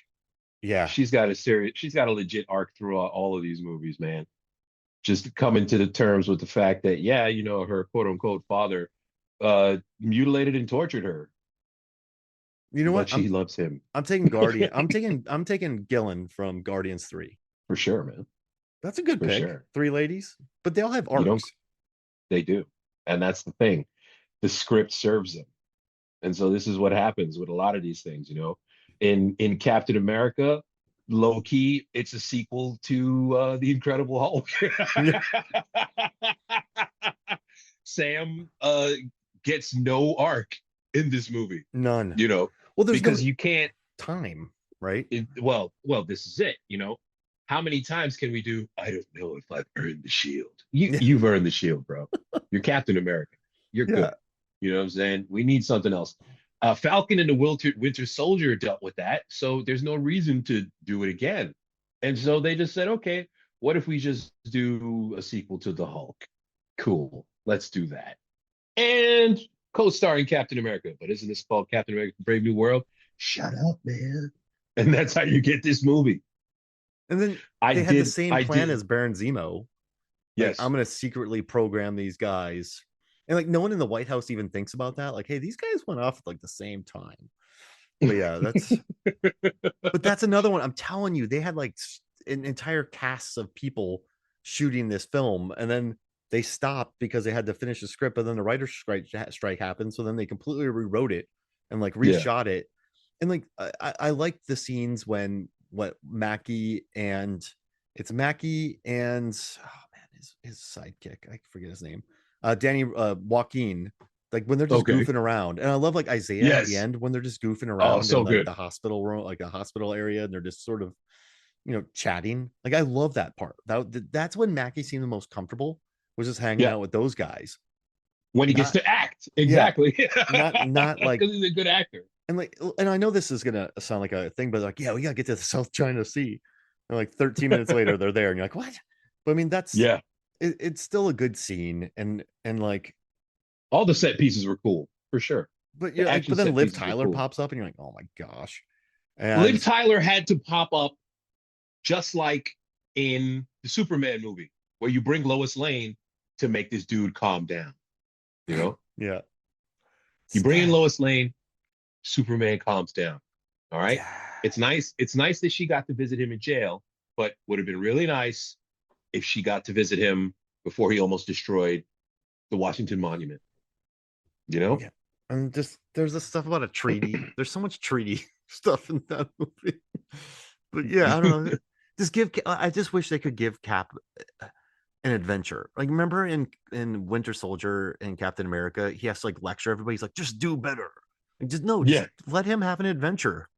[SPEAKER 1] Yeah,
[SPEAKER 4] She's got a legit arc throughout all of these movies, man. Just coming to the terms with the fact that, yeah, her quote unquote father mutilated and tortured her,
[SPEAKER 1] you know what?
[SPEAKER 4] but she loves him
[SPEAKER 1] I'm taking Guardian. I'm taking Gillan from Guardians 3.
[SPEAKER 4] for sure, man.
[SPEAKER 1] That's a good
[SPEAKER 4] For
[SPEAKER 1] pick.
[SPEAKER 4] sure.
[SPEAKER 1] Three ladies, but they all have
[SPEAKER 4] You don't,
[SPEAKER 1] arcs.
[SPEAKER 4] they do. And that's the thing. The script serves them. And so this is what happens with a lot of these things. In Captain America, low key, it's a sequel to the Incredible Hulk. Sam gets no arc in this movie,
[SPEAKER 1] None.
[SPEAKER 4] you know,
[SPEAKER 1] Well, there's no
[SPEAKER 4] because you can't.
[SPEAKER 1] time, right?
[SPEAKER 4] Well, this is it. You know, how many times can we do? I don't know if I've earned the shield. You've earned the shield, bro. You're Captain America. You're
[SPEAKER 1] Yeah.
[SPEAKER 4] good. You know what I'm saying? We need something else. Falcon and the Winter Soldier dealt with that, so there's no reason to do it again. And so they just said, okay, what if we just do a sequel to the Hulk? Cool, let's do that. And co-starring Captain America, but isn't this called Captain America: Brave New World? Shut up, man. And that's how you get this movie.
[SPEAKER 1] And then
[SPEAKER 4] I
[SPEAKER 1] they had the
[SPEAKER 4] did.
[SPEAKER 1] same
[SPEAKER 4] I
[SPEAKER 1] plan
[SPEAKER 4] did.
[SPEAKER 1] as Baron Zemo. Like,
[SPEAKER 4] Yes.
[SPEAKER 1] I'm gonna secretly program these guys, and like no one in the White House even thinks about that. Like, hey, these guys went off at like the same time. But yeah, but that's another one. I'm telling you, they had like an entire cast of people shooting this film, and then they stopped because they had to finish the script. But then the writer's strike happened, so then they completely rewrote it and like
[SPEAKER 4] Yeah.
[SPEAKER 1] reshot it. And like I liked the scenes when Mackie and Mackie and oh man, his sidekick, I forget his name, Danny Joaquin, like when they're just
[SPEAKER 4] Okay.
[SPEAKER 1] goofing around. And I love like Isaiah at the
[SPEAKER 4] Yes.
[SPEAKER 1] end when they're just goofing
[SPEAKER 4] Oh,
[SPEAKER 1] around
[SPEAKER 4] so
[SPEAKER 1] in like
[SPEAKER 4] good.
[SPEAKER 1] the hospital room, like a hospital area, and they're just sort of, chatting. Like I love that part. That's when Mackie seemed the most comfortable, was just hanging
[SPEAKER 4] Yeah.
[SPEAKER 1] out with those guys.
[SPEAKER 4] When he gets
[SPEAKER 1] Not
[SPEAKER 4] to act, exactly.
[SPEAKER 1] not like,
[SPEAKER 4] because he's a good actor.
[SPEAKER 1] and I know this is gonna sound like a thing, but like, yeah, we gotta get to the South China Sea. And like 13 minutes later, they're there, and you're like, what? But I mean, that's
[SPEAKER 4] Yeah.
[SPEAKER 1] it's still a good scene, and like,
[SPEAKER 4] All the set pieces were cool, for sure.
[SPEAKER 1] but
[SPEAKER 4] The
[SPEAKER 1] yeah,
[SPEAKER 4] action
[SPEAKER 1] but then
[SPEAKER 4] set
[SPEAKER 1] Liv
[SPEAKER 4] pieces were
[SPEAKER 1] Tyler
[SPEAKER 4] cool.
[SPEAKER 1] pops up, and you're like, oh my gosh.
[SPEAKER 4] Liv
[SPEAKER 1] And
[SPEAKER 4] Tyler had to pop up just like in the Superman movie, where you bring Lois Lane to make this dude calm down. You know,
[SPEAKER 1] yeah,
[SPEAKER 4] you bring in Lois Lane, Superman calms down. All right.
[SPEAKER 1] yeah.
[SPEAKER 4] It's nice. It's nice that she got to visit him in jail, but would have been really nice if she got to visit him before he almost destroyed the Washington Monument. You know?
[SPEAKER 1] Yeah. And just there's this stuff about a treaty. There's so much treaty stuff in that movie. But yeah, I don't know. I just wish they could give Cap an adventure. Like, remember in Winter Soldier and Captain America, he has to like lecture everybody. He's like, just do better. Like, just let him have an adventure.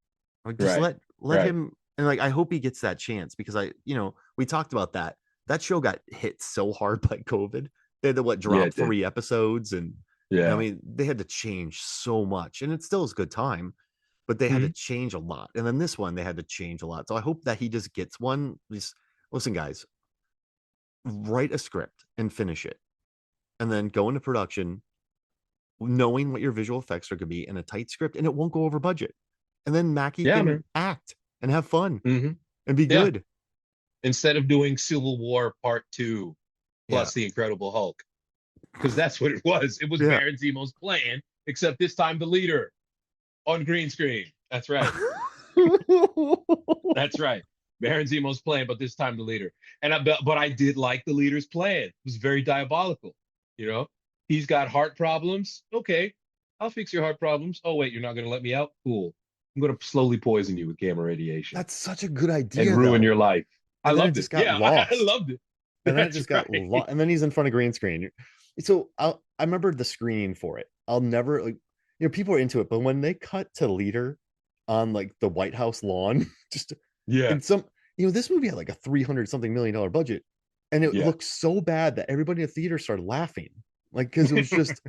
[SPEAKER 1] Like, just
[SPEAKER 4] Right.
[SPEAKER 1] let him. And like, I hope he gets that chance, because we talked about that. That show got hit so hard by COVID. They had to drop 3 episodes, and I mean, they had to change so much, and it still is a good time, but they had to change a lot. And then this one, they had to change a lot. So I hope that he just gets one. Just listen, guys, write a script and finish it, and then go into production knowing what your visual effects are going to be in a tight script, and it won't go over budget. And then Mackie can act and have fun and be good.
[SPEAKER 4] Instead of doing Civil War Part 2 plus the Incredible Hulk. Because that's what it was. It was Baron Zemo's plan, except this time the leader on green screen. That's right. That's right. Baron Zemo's plan, but this time the leader. But I did like the leader's plan. It was very diabolical. You know, he's got heart problems. Okay, I'll fix your heart problems. Oh wait, you're not going to let me out? Cool. I'm going to slowly poison you with gamma radiation.
[SPEAKER 1] That's such a good idea.
[SPEAKER 4] And ruin your life.
[SPEAKER 1] And
[SPEAKER 4] I loved it.
[SPEAKER 1] Yeah,
[SPEAKER 4] I loved it.
[SPEAKER 1] And then it just got lost. And then he's in front of green screen. So I remember the screening for it. I'll never people are into it, but when they cut to leader on like the White House lawn, just and this movie had like a $300 million budget, and it looked so bad that everybody in the theater started laughing, like, because it was just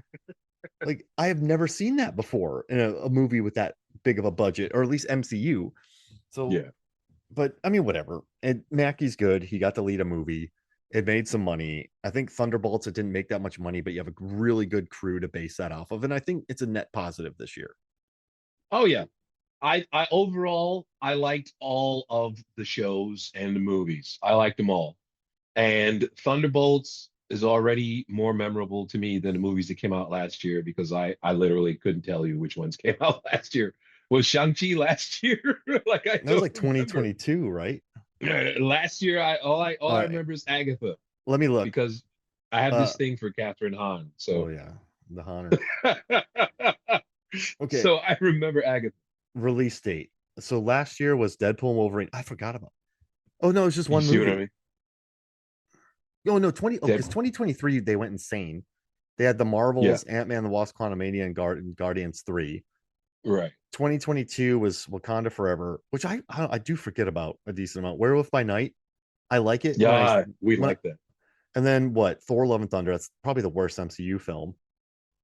[SPEAKER 1] like, I have never seen that before in a movie with that big of a budget, or at least MCU. So but I mean, whatever. And Mackie's good. He got to lead a movie. It made some money. I think Thunderbolts, it didn't make that much money, but you have a really good crew to base that off of. And I think it's a net positive this year.
[SPEAKER 4] Oh yeah. I overall, I liked all of the shows and the movies. I liked them all. And Thunderbolts is already more memorable to me than the movies that came out last year, because I literally couldn't tell you which ones came out last year. Was Shang-Chi last year? Like,
[SPEAKER 1] that was like 2022, right?
[SPEAKER 4] Last year, all I remember is Agatha.
[SPEAKER 1] Let me look,
[SPEAKER 4] because I have this thing for Catherine Hahn. So
[SPEAKER 1] the Honor. Okay.
[SPEAKER 4] So I remember Agatha.
[SPEAKER 1] Release date So last year was Deadpool and Wolverine. I forgot about. Oh no, it's just
[SPEAKER 4] You
[SPEAKER 1] one
[SPEAKER 4] see what I
[SPEAKER 1] movie.
[SPEAKER 4] mean?
[SPEAKER 1] Oh no, 20. Oh, because
[SPEAKER 4] Deadpool.
[SPEAKER 1] 2023 they went insane. They had the
[SPEAKER 4] Yeah,
[SPEAKER 1] Marvels, Ant-Man, the Wasp, Quantumania, and Guardians 3.
[SPEAKER 4] right.
[SPEAKER 1] 2022 was Wakanda Forever, which I do forget about a decent amount. Werewolf by Night, I like it
[SPEAKER 4] Yeah, we
[SPEAKER 1] when I,
[SPEAKER 4] like that.
[SPEAKER 1] and then what? Thor: Love and Thunder. That's probably the worst MCU film.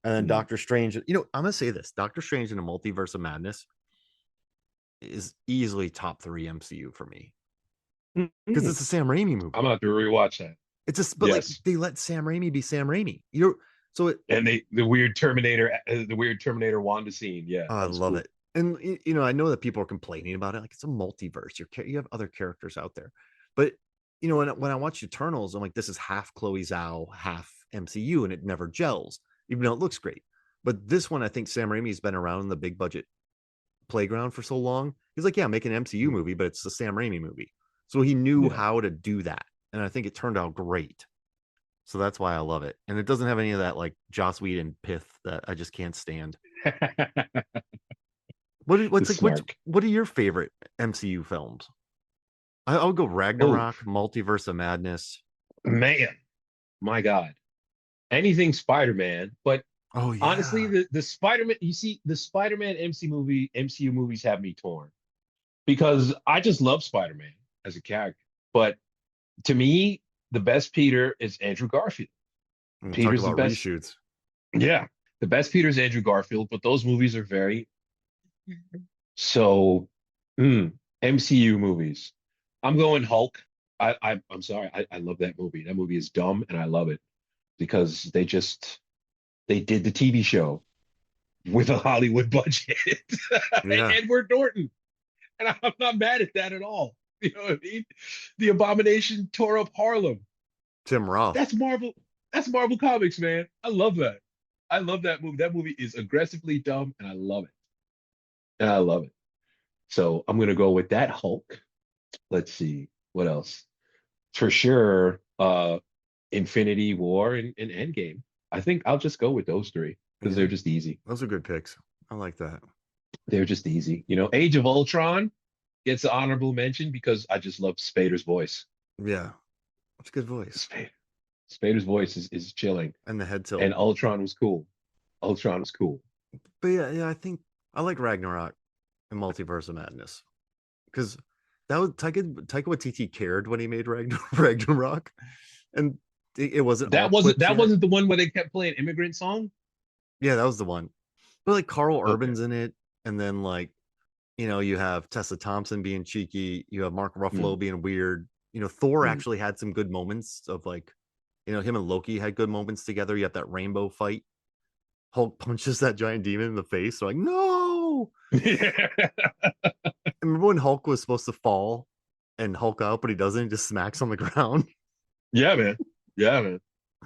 [SPEAKER 1] And then
[SPEAKER 4] Mm.
[SPEAKER 1] Doctor Strange. You know, I'm gonna say this: Doctor Strange in the Multiverse of Madness is easily top three MCU for me because
[SPEAKER 4] Mm.
[SPEAKER 1] it's a Sam Raimi
[SPEAKER 4] I'm
[SPEAKER 1] movie.
[SPEAKER 4] gonna have to rewatch that.
[SPEAKER 1] It's just, but like
[SPEAKER 4] Yes,
[SPEAKER 1] they let Sam Raimi be Sam Raimi. You're so it.
[SPEAKER 4] and the weird Terminator Wanda scene. Yeah,
[SPEAKER 1] Oh, I
[SPEAKER 4] that was
[SPEAKER 1] love
[SPEAKER 4] cool.
[SPEAKER 1] it. And you know, I know that people are complaining about it. Like it's a multiverse. You have other characters out there, but you know, when I watch Eternals, I'm like, this is half Chloe Zhao, half MCU, and it never gels, even though it looks great. But this one, I think Sam Raimi's been around in the big budget playground for so long. He's like, yeah, make an MCU
[SPEAKER 4] Mm.
[SPEAKER 1] movie, but it's a Sam Raimi movie. So he knew
[SPEAKER 4] Yeah.
[SPEAKER 1] how to do that. And I think it turned out great. So that's why I love it. And it doesn't have any of that like Joss Whedon pith that I just can't stand.
[SPEAKER 4] The snark.
[SPEAKER 1] What are your favorite MCU films? I'll go
[SPEAKER 4] Oh
[SPEAKER 1] Ragnarok, Multiverse of Madness.
[SPEAKER 4] man, my God. Anything Spider-Man, but
[SPEAKER 1] Oh
[SPEAKER 4] honestly,
[SPEAKER 1] yeah.
[SPEAKER 4] the Spider-Man, the Spider-Man MCU movies have me torn because I just love Spider-Man as a character. But to me, the best Peter is Andrew Garfield.
[SPEAKER 1] Talk
[SPEAKER 4] Peter's the
[SPEAKER 1] about
[SPEAKER 4] best.
[SPEAKER 1] reshoots.
[SPEAKER 4] Yeah, the best Peter is Andrew Garfield, but those movies are very so MCU movies. I'm going Hulk. I'm sorry. I love that movie. That movie is dumb and I love it because they did the TV show with a Hollywood budget and
[SPEAKER 1] Yeah.
[SPEAKER 4] Edward Norton. And I'm not mad at that at all. You know what I mean? The Abomination tore up Harlem.
[SPEAKER 1] Tim Roth.
[SPEAKER 4] That's Marvel. That's Marvel Comics, man. I love that. I love that movie. That movie is aggressively dumb, and I love it. And I love it. So I'm gonna go with that Hulk. Let's see what else. For sure, Infinity War and Endgame. I think I'll just go with those three because
[SPEAKER 1] Yeah.
[SPEAKER 4] they're just easy.
[SPEAKER 1] Those are good picks. I like that.
[SPEAKER 4] They're just easy. You know, Age of Ultron gets an honorable mention because I just love Spader's voice.
[SPEAKER 1] Yeah. That's a good voice.
[SPEAKER 4] Spader. Spader's voice is chilling.
[SPEAKER 1] And the head tilt.
[SPEAKER 4] And Ultron was cool. Ultron was cool.
[SPEAKER 1] But yeah, I think I like Ragnarok and Multiverse of Madness. Because that was Taika Waititi cared when he made Ragnarok. And it wasn't all quips
[SPEAKER 4] That
[SPEAKER 1] yet.
[SPEAKER 4] wasn't the one where they kept playing immigrant song.
[SPEAKER 1] Yeah, that was the one. But like Carl
[SPEAKER 4] Okay.
[SPEAKER 1] Urban's in it, and then like you know you have Tessa Thompson being cheeky, you have Mark
[SPEAKER 4] Mm,
[SPEAKER 1] Ruffalo being weird. You know, Thor
[SPEAKER 4] mm.
[SPEAKER 1] actually had some good moments of like, you know, him and Loki had good moments together. You have that rainbow fight. Hulk punches that giant demon in the face. So like, no. And remember when Hulk was supposed to fall and Hulk out, but he doesn't. He just smacks on the ground.
[SPEAKER 4] Yeah, man. Yeah, man.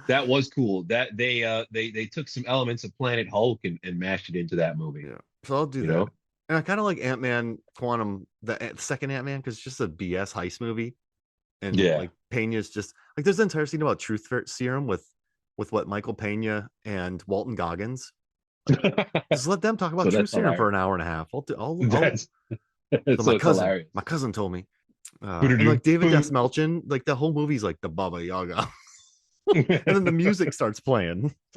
[SPEAKER 4] That was cool. That they took some elements of Planet Hulk and mashed it into that movie.
[SPEAKER 1] Yeah. So I'll do
[SPEAKER 4] You
[SPEAKER 1] that.
[SPEAKER 4] know?
[SPEAKER 1] And I kind of like Ant-Man Quantum, the second Ant-Man, because it's just a BS heist movie. And
[SPEAKER 4] Yeah.
[SPEAKER 1] like Pena's just like there's an entire scene about truth serum with what Michael Pena and Walton Goggins. Like, just let them talk
[SPEAKER 4] So
[SPEAKER 1] about truth
[SPEAKER 4] that's
[SPEAKER 1] serum for
[SPEAKER 4] hilarious.
[SPEAKER 1] an hour and a half.
[SPEAKER 4] That's
[SPEAKER 1] So
[SPEAKER 4] so it's hilarious.
[SPEAKER 1] my cousin told me. And like David Desmelchin, like the whole movie's like the Baba Yaga. And then the music starts playing. It's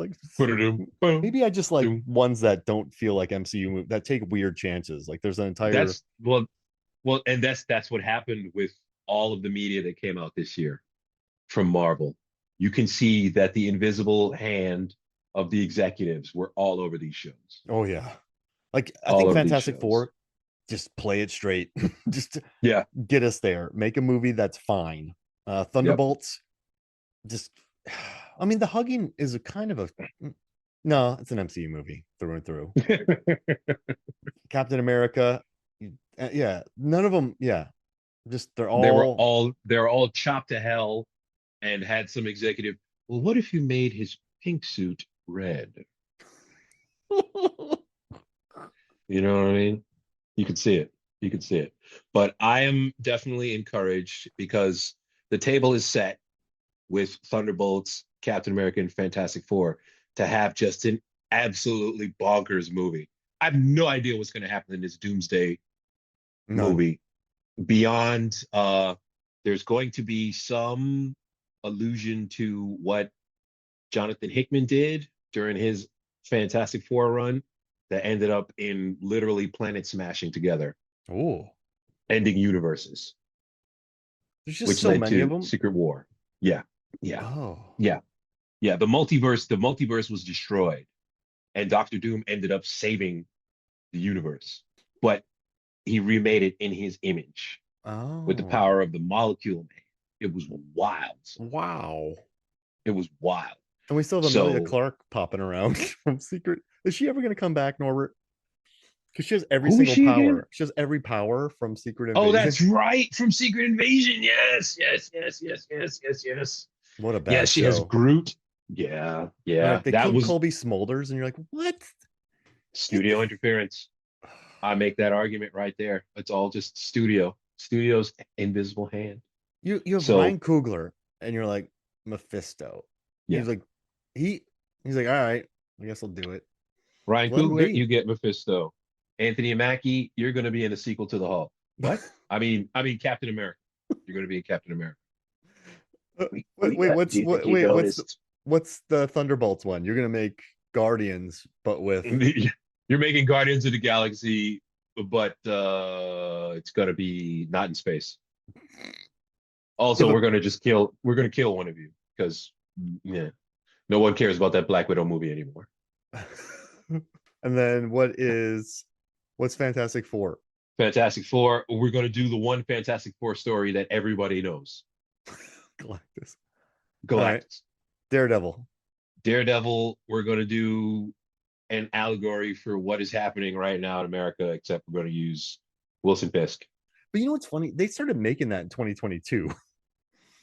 [SPEAKER 1] like maybe I just like ones that don't feel like MCU that take weird chances. Like there's an entire
[SPEAKER 4] That's and that's what happened with all of the media that came out this year from Marvel. You can see that the invisible hand of the executives were all over these shows.
[SPEAKER 1] oh yeah. Like I
[SPEAKER 4] All
[SPEAKER 1] think
[SPEAKER 4] over these
[SPEAKER 1] Fantastic
[SPEAKER 4] shows.
[SPEAKER 1] Four, just play it straight. Just
[SPEAKER 4] Yeah.
[SPEAKER 1] get us there. Make a movie that's fine.
[SPEAKER 4] Yep.
[SPEAKER 1] Thunderbolts, just I mean the hugging is a kind of a no, it's an MCU movie through and through. Captain America, yeah, none of them, yeah. Just
[SPEAKER 4] They were all chopped to hell and had some executive. Well, what if you made his pink suit red? You know what I mean? You could see it. You could see it. But I am definitely encouraged because the table is set with Thunderbolts, Captain America, and Fantastic Four to have just an absolutely bonkers movie. I have no idea what's going to happen in this Doomsday
[SPEAKER 1] None.
[SPEAKER 4] movie. Beyond, there's going to be some allusion to what Jonathan Hickman did during his Fantastic Four run that ended up in literally planet smashing together,
[SPEAKER 1] Oh,
[SPEAKER 4] ending universes,
[SPEAKER 1] there's just
[SPEAKER 4] which
[SPEAKER 1] so
[SPEAKER 4] led
[SPEAKER 1] many of
[SPEAKER 4] to
[SPEAKER 1] them.
[SPEAKER 4] Secret War. Yeah, yeah,
[SPEAKER 1] Oh,
[SPEAKER 4] yeah, yeah. The multiverse was destroyed, and Doctor Doom ended up saving the universe, but he remade it in his image with the
[SPEAKER 1] oh,
[SPEAKER 4] power of the molecule man. It was wild.
[SPEAKER 1] wow.
[SPEAKER 4] It was wild.
[SPEAKER 1] And we still have Amelia
[SPEAKER 4] So
[SPEAKER 1] Clark popping around from Secret. Is she ever going to come back, Norbert? Because she has every
[SPEAKER 4] who is
[SPEAKER 1] single
[SPEAKER 4] she again?
[SPEAKER 1] power. She has every power from Secret
[SPEAKER 4] Oh,
[SPEAKER 1] Invasion.
[SPEAKER 4] that's right, from Secret Invasion. Yes, yes, yes, yes, yes, yes, yes.
[SPEAKER 1] What a
[SPEAKER 4] Yeah,
[SPEAKER 1] bad
[SPEAKER 4] she has
[SPEAKER 1] show.
[SPEAKER 4] Groot. Yeah,
[SPEAKER 1] And
[SPEAKER 4] yeah.
[SPEAKER 1] like they
[SPEAKER 4] That
[SPEAKER 1] killed
[SPEAKER 4] was
[SPEAKER 1] Colby Smulders, and you're like, what? Get the
[SPEAKER 4] studio interference. I make that argument right there. It's all just studio's invisible hand.
[SPEAKER 1] you have
[SPEAKER 4] So
[SPEAKER 1] Ryan Coogler, and you're like Mephisto.
[SPEAKER 4] yeah,
[SPEAKER 1] He's like he he's like, all right, I guess I'll do it.
[SPEAKER 4] Ryan
[SPEAKER 1] Let him
[SPEAKER 4] Coogler,
[SPEAKER 1] be.
[SPEAKER 4] you get Mephisto. Anthony Mackie, you're going to be in a sequel to the Hulk. What? I mean Captain America. You're going to be in Captain America.
[SPEAKER 1] Wait,
[SPEAKER 4] Do you think he noticed?
[SPEAKER 1] what's the Thunderbolts one? You're gonna make Guardians, but with
[SPEAKER 4] You're making Guardians of the Galaxy, but it's going to be not in space.
[SPEAKER 1] yeah,
[SPEAKER 4] Also, we're going to kill one of you because yeah, no one cares about that Black Widow movie anymore.
[SPEAKER 1] and then what's Fantastic Four?
[SPEAKER 4] Fantastic Four, we're going to do the one Fantastic Four story that everybody knows.
[SPEAKER 1] Galactus. All right,
[SPEAKER 4] Galactus.
[SPEAKER 1] Daredevil.
[SPEAKER 4] Daredevil, we're going to do an allegory for what is happening right now in America, except we're going to use Wilson Fisk,
[SPEAKER 1] But you know what's funny? They started making that in 2022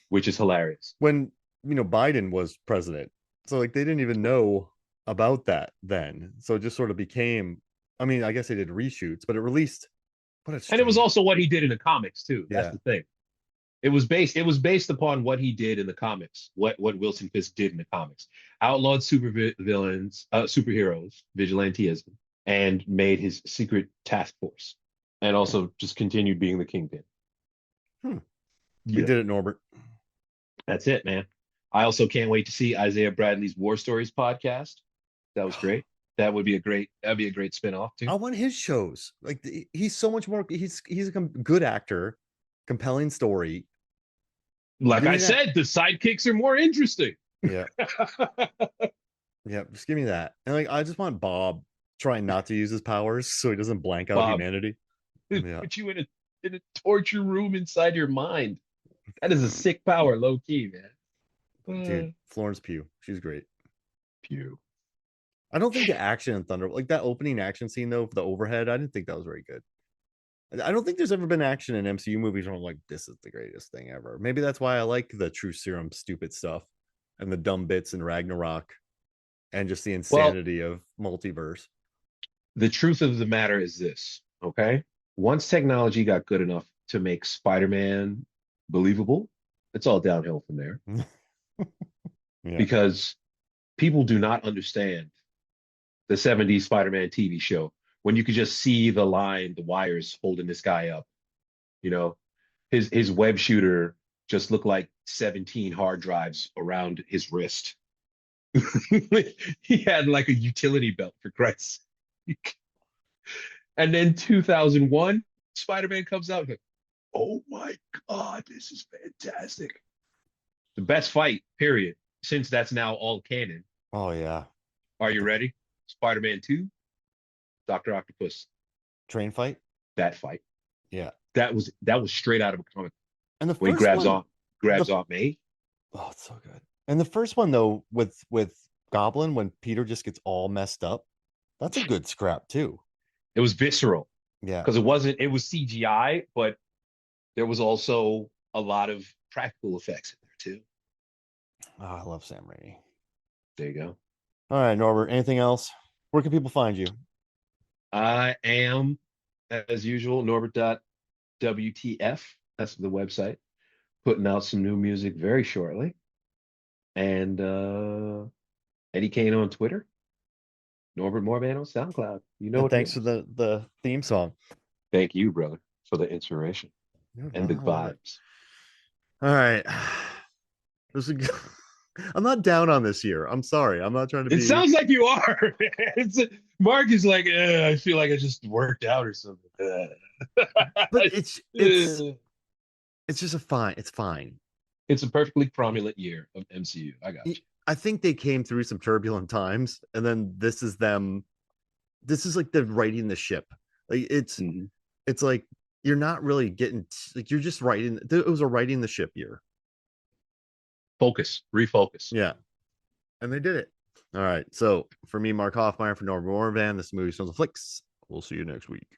[SPEAKER 4] which is hilarious.
[SPEAKER 1] when Biden was president. So like they didn't even know about that then. So it just sort of became. I mean, I guess they did reshoots, but it released. What a
[SPEAKER 4] And it was
[SPEAKER 1] strange.
[SPEAKER 4] also what he did in the comics too. That's
[SPEAKER 1] Yeah.
[SPEAKER 4] the thing. It was based upon what he did in the comics, what Wilson Fisk did in the comics. Outlawed villains, superheroes, vigilantism, and made his secret task force. And also just continued being the kingpin.
[SPEAKER 1] Hmm. We
[SPEAKER 4] Yeah.
[SPEAKER 1] did it, Norbert.
[SPEAKER 4] That's it, man. I also can't wait to see Isaiah Bradley's War Stories podcast. That was great. That'd be a great spinoff too.
[SPEAKER 1] I want his shows. Like he's so much more. He's a good actor, compelling story.
[SPEAKER 4] Like
[SPEAKER 1] Give
[SPEAKER 4] I
[SPEAKER 1] me that.
[SPEAKER 4] said, the sidekicks are more interesting.
[SPEAKER 1] Yeah, yeah. Just give me that. And like, I just want Bob trying not to use his powers so he doesn't blank out
[SPEAKER 4] Bob,
[SPEAKER 1] humanity. Yeah,
[SPEAKER 4] put you in a torture room inside your mind. That is a sick power, low key, man.
[SPEAKER 1] dude. Florence Pugh, she's great.
[SPEAKER 4] Pew.
[SPEAKER 1] I don't think the action in Thunder, like that opening action scene though, for the overhead, I didn't think that was very good. I don't think there's ever been action in MCU movies where I'm like, this is the greatest thing ever. Maybe that's why I like the True Serum stupid stuff and the dumb bits in Ragnarok and just the
[SPEAKER 4] Well,
[SPEAKER 1] insanity of multiverse.
[SPEAKER 4] the truth of the matter is this, okay? Once technology got good enough to make Spider-Man believable, it's all downhill from there
[SPEAKER 1] Yeah.
[SPEAKER 4] because people do not understand the 70s Spider-Man TV show when you could just see the line, the wires holding this guy up. You know, his web shooter just looked like 17 hard drives around his wrist. He had like a utility belt for Christ's sake. And then 2001, Spider-Man comes out like, oh my God, this is fantastic. The best fight, period, since that's now all canon.
[SPEAKER 1] Oh yeah.
[SPEAKER 4] Are you ready? Spider-Man 2, Dr. Octopus,
[SPEAKER 1] Train fight.
[SPEAKER 4] that fight.
[SPEAKER 1] Yeah.
[SPEAKER 4] That was straight out of a comic.
[SPEAKER 1] And the
[SPEAKER 4] When he
[SPEAKER 1] first one,
[SPEAKER 4] grabs
[SPEAKER 1] the
[SPEAKER 4] off May.
[SPEAKER 1] oh, it's so good. And the first one though, with Goblin, when Peter just gets all messed up, that's a good scrap too.
[SPEAKER 4] It was visceral
[SPEAKER 1] Yeah.
[SPEAKER 4] because it was CGI, but there was also a lot of practical effects in there too.
[SPEAKER 1] Oh, I love Sam Raimi.
[SPEAKER 4] There you go.
[SPEAKER 1] All right, Norbert. Anything else? Where can people find you?
[SPEAKER 4] I am, as usual, Norbert.wtf. That's the website. Putting out some new music very shortly. And Eddie Kane on Twitter. Norbert Morvan on SoundCloud. You know
[SPEAKER 1] And
[SPEAKER 4] what it
[SPEAKER 1] thanks
[SPEAKER 4] is.
[SPEAKER 1] for the theme song.
[SPEAKER 4] Thank you, brother. for the inspiration and the vibes.
[SPEAKER 1] All right. I'm not down on this year. I'm sorry. I'm not trying to be.
[SPEAKER 4] It sounds like you are. Mark is like, I feel like I just worked out or something.
[SPEAKER 1] But it's just a fine. It's fine.
[SPEAKER 4] It's a perfectly cromulent year of MCU. I got you.
[SPEAKER 1] I think they came through some turbulent times, and then this is them. This is like they're righting the ship. Like it's like you're not really getting like you're just righting. It was a righting the ship year.
[SPEAKER 4] Refocus.
[SPEAKER 1] Yeah, and they did it. All right. So for me, Mark Hoffmeyer, for Norbert Morvan, this movie Sons of Flicks. We'll see you next week.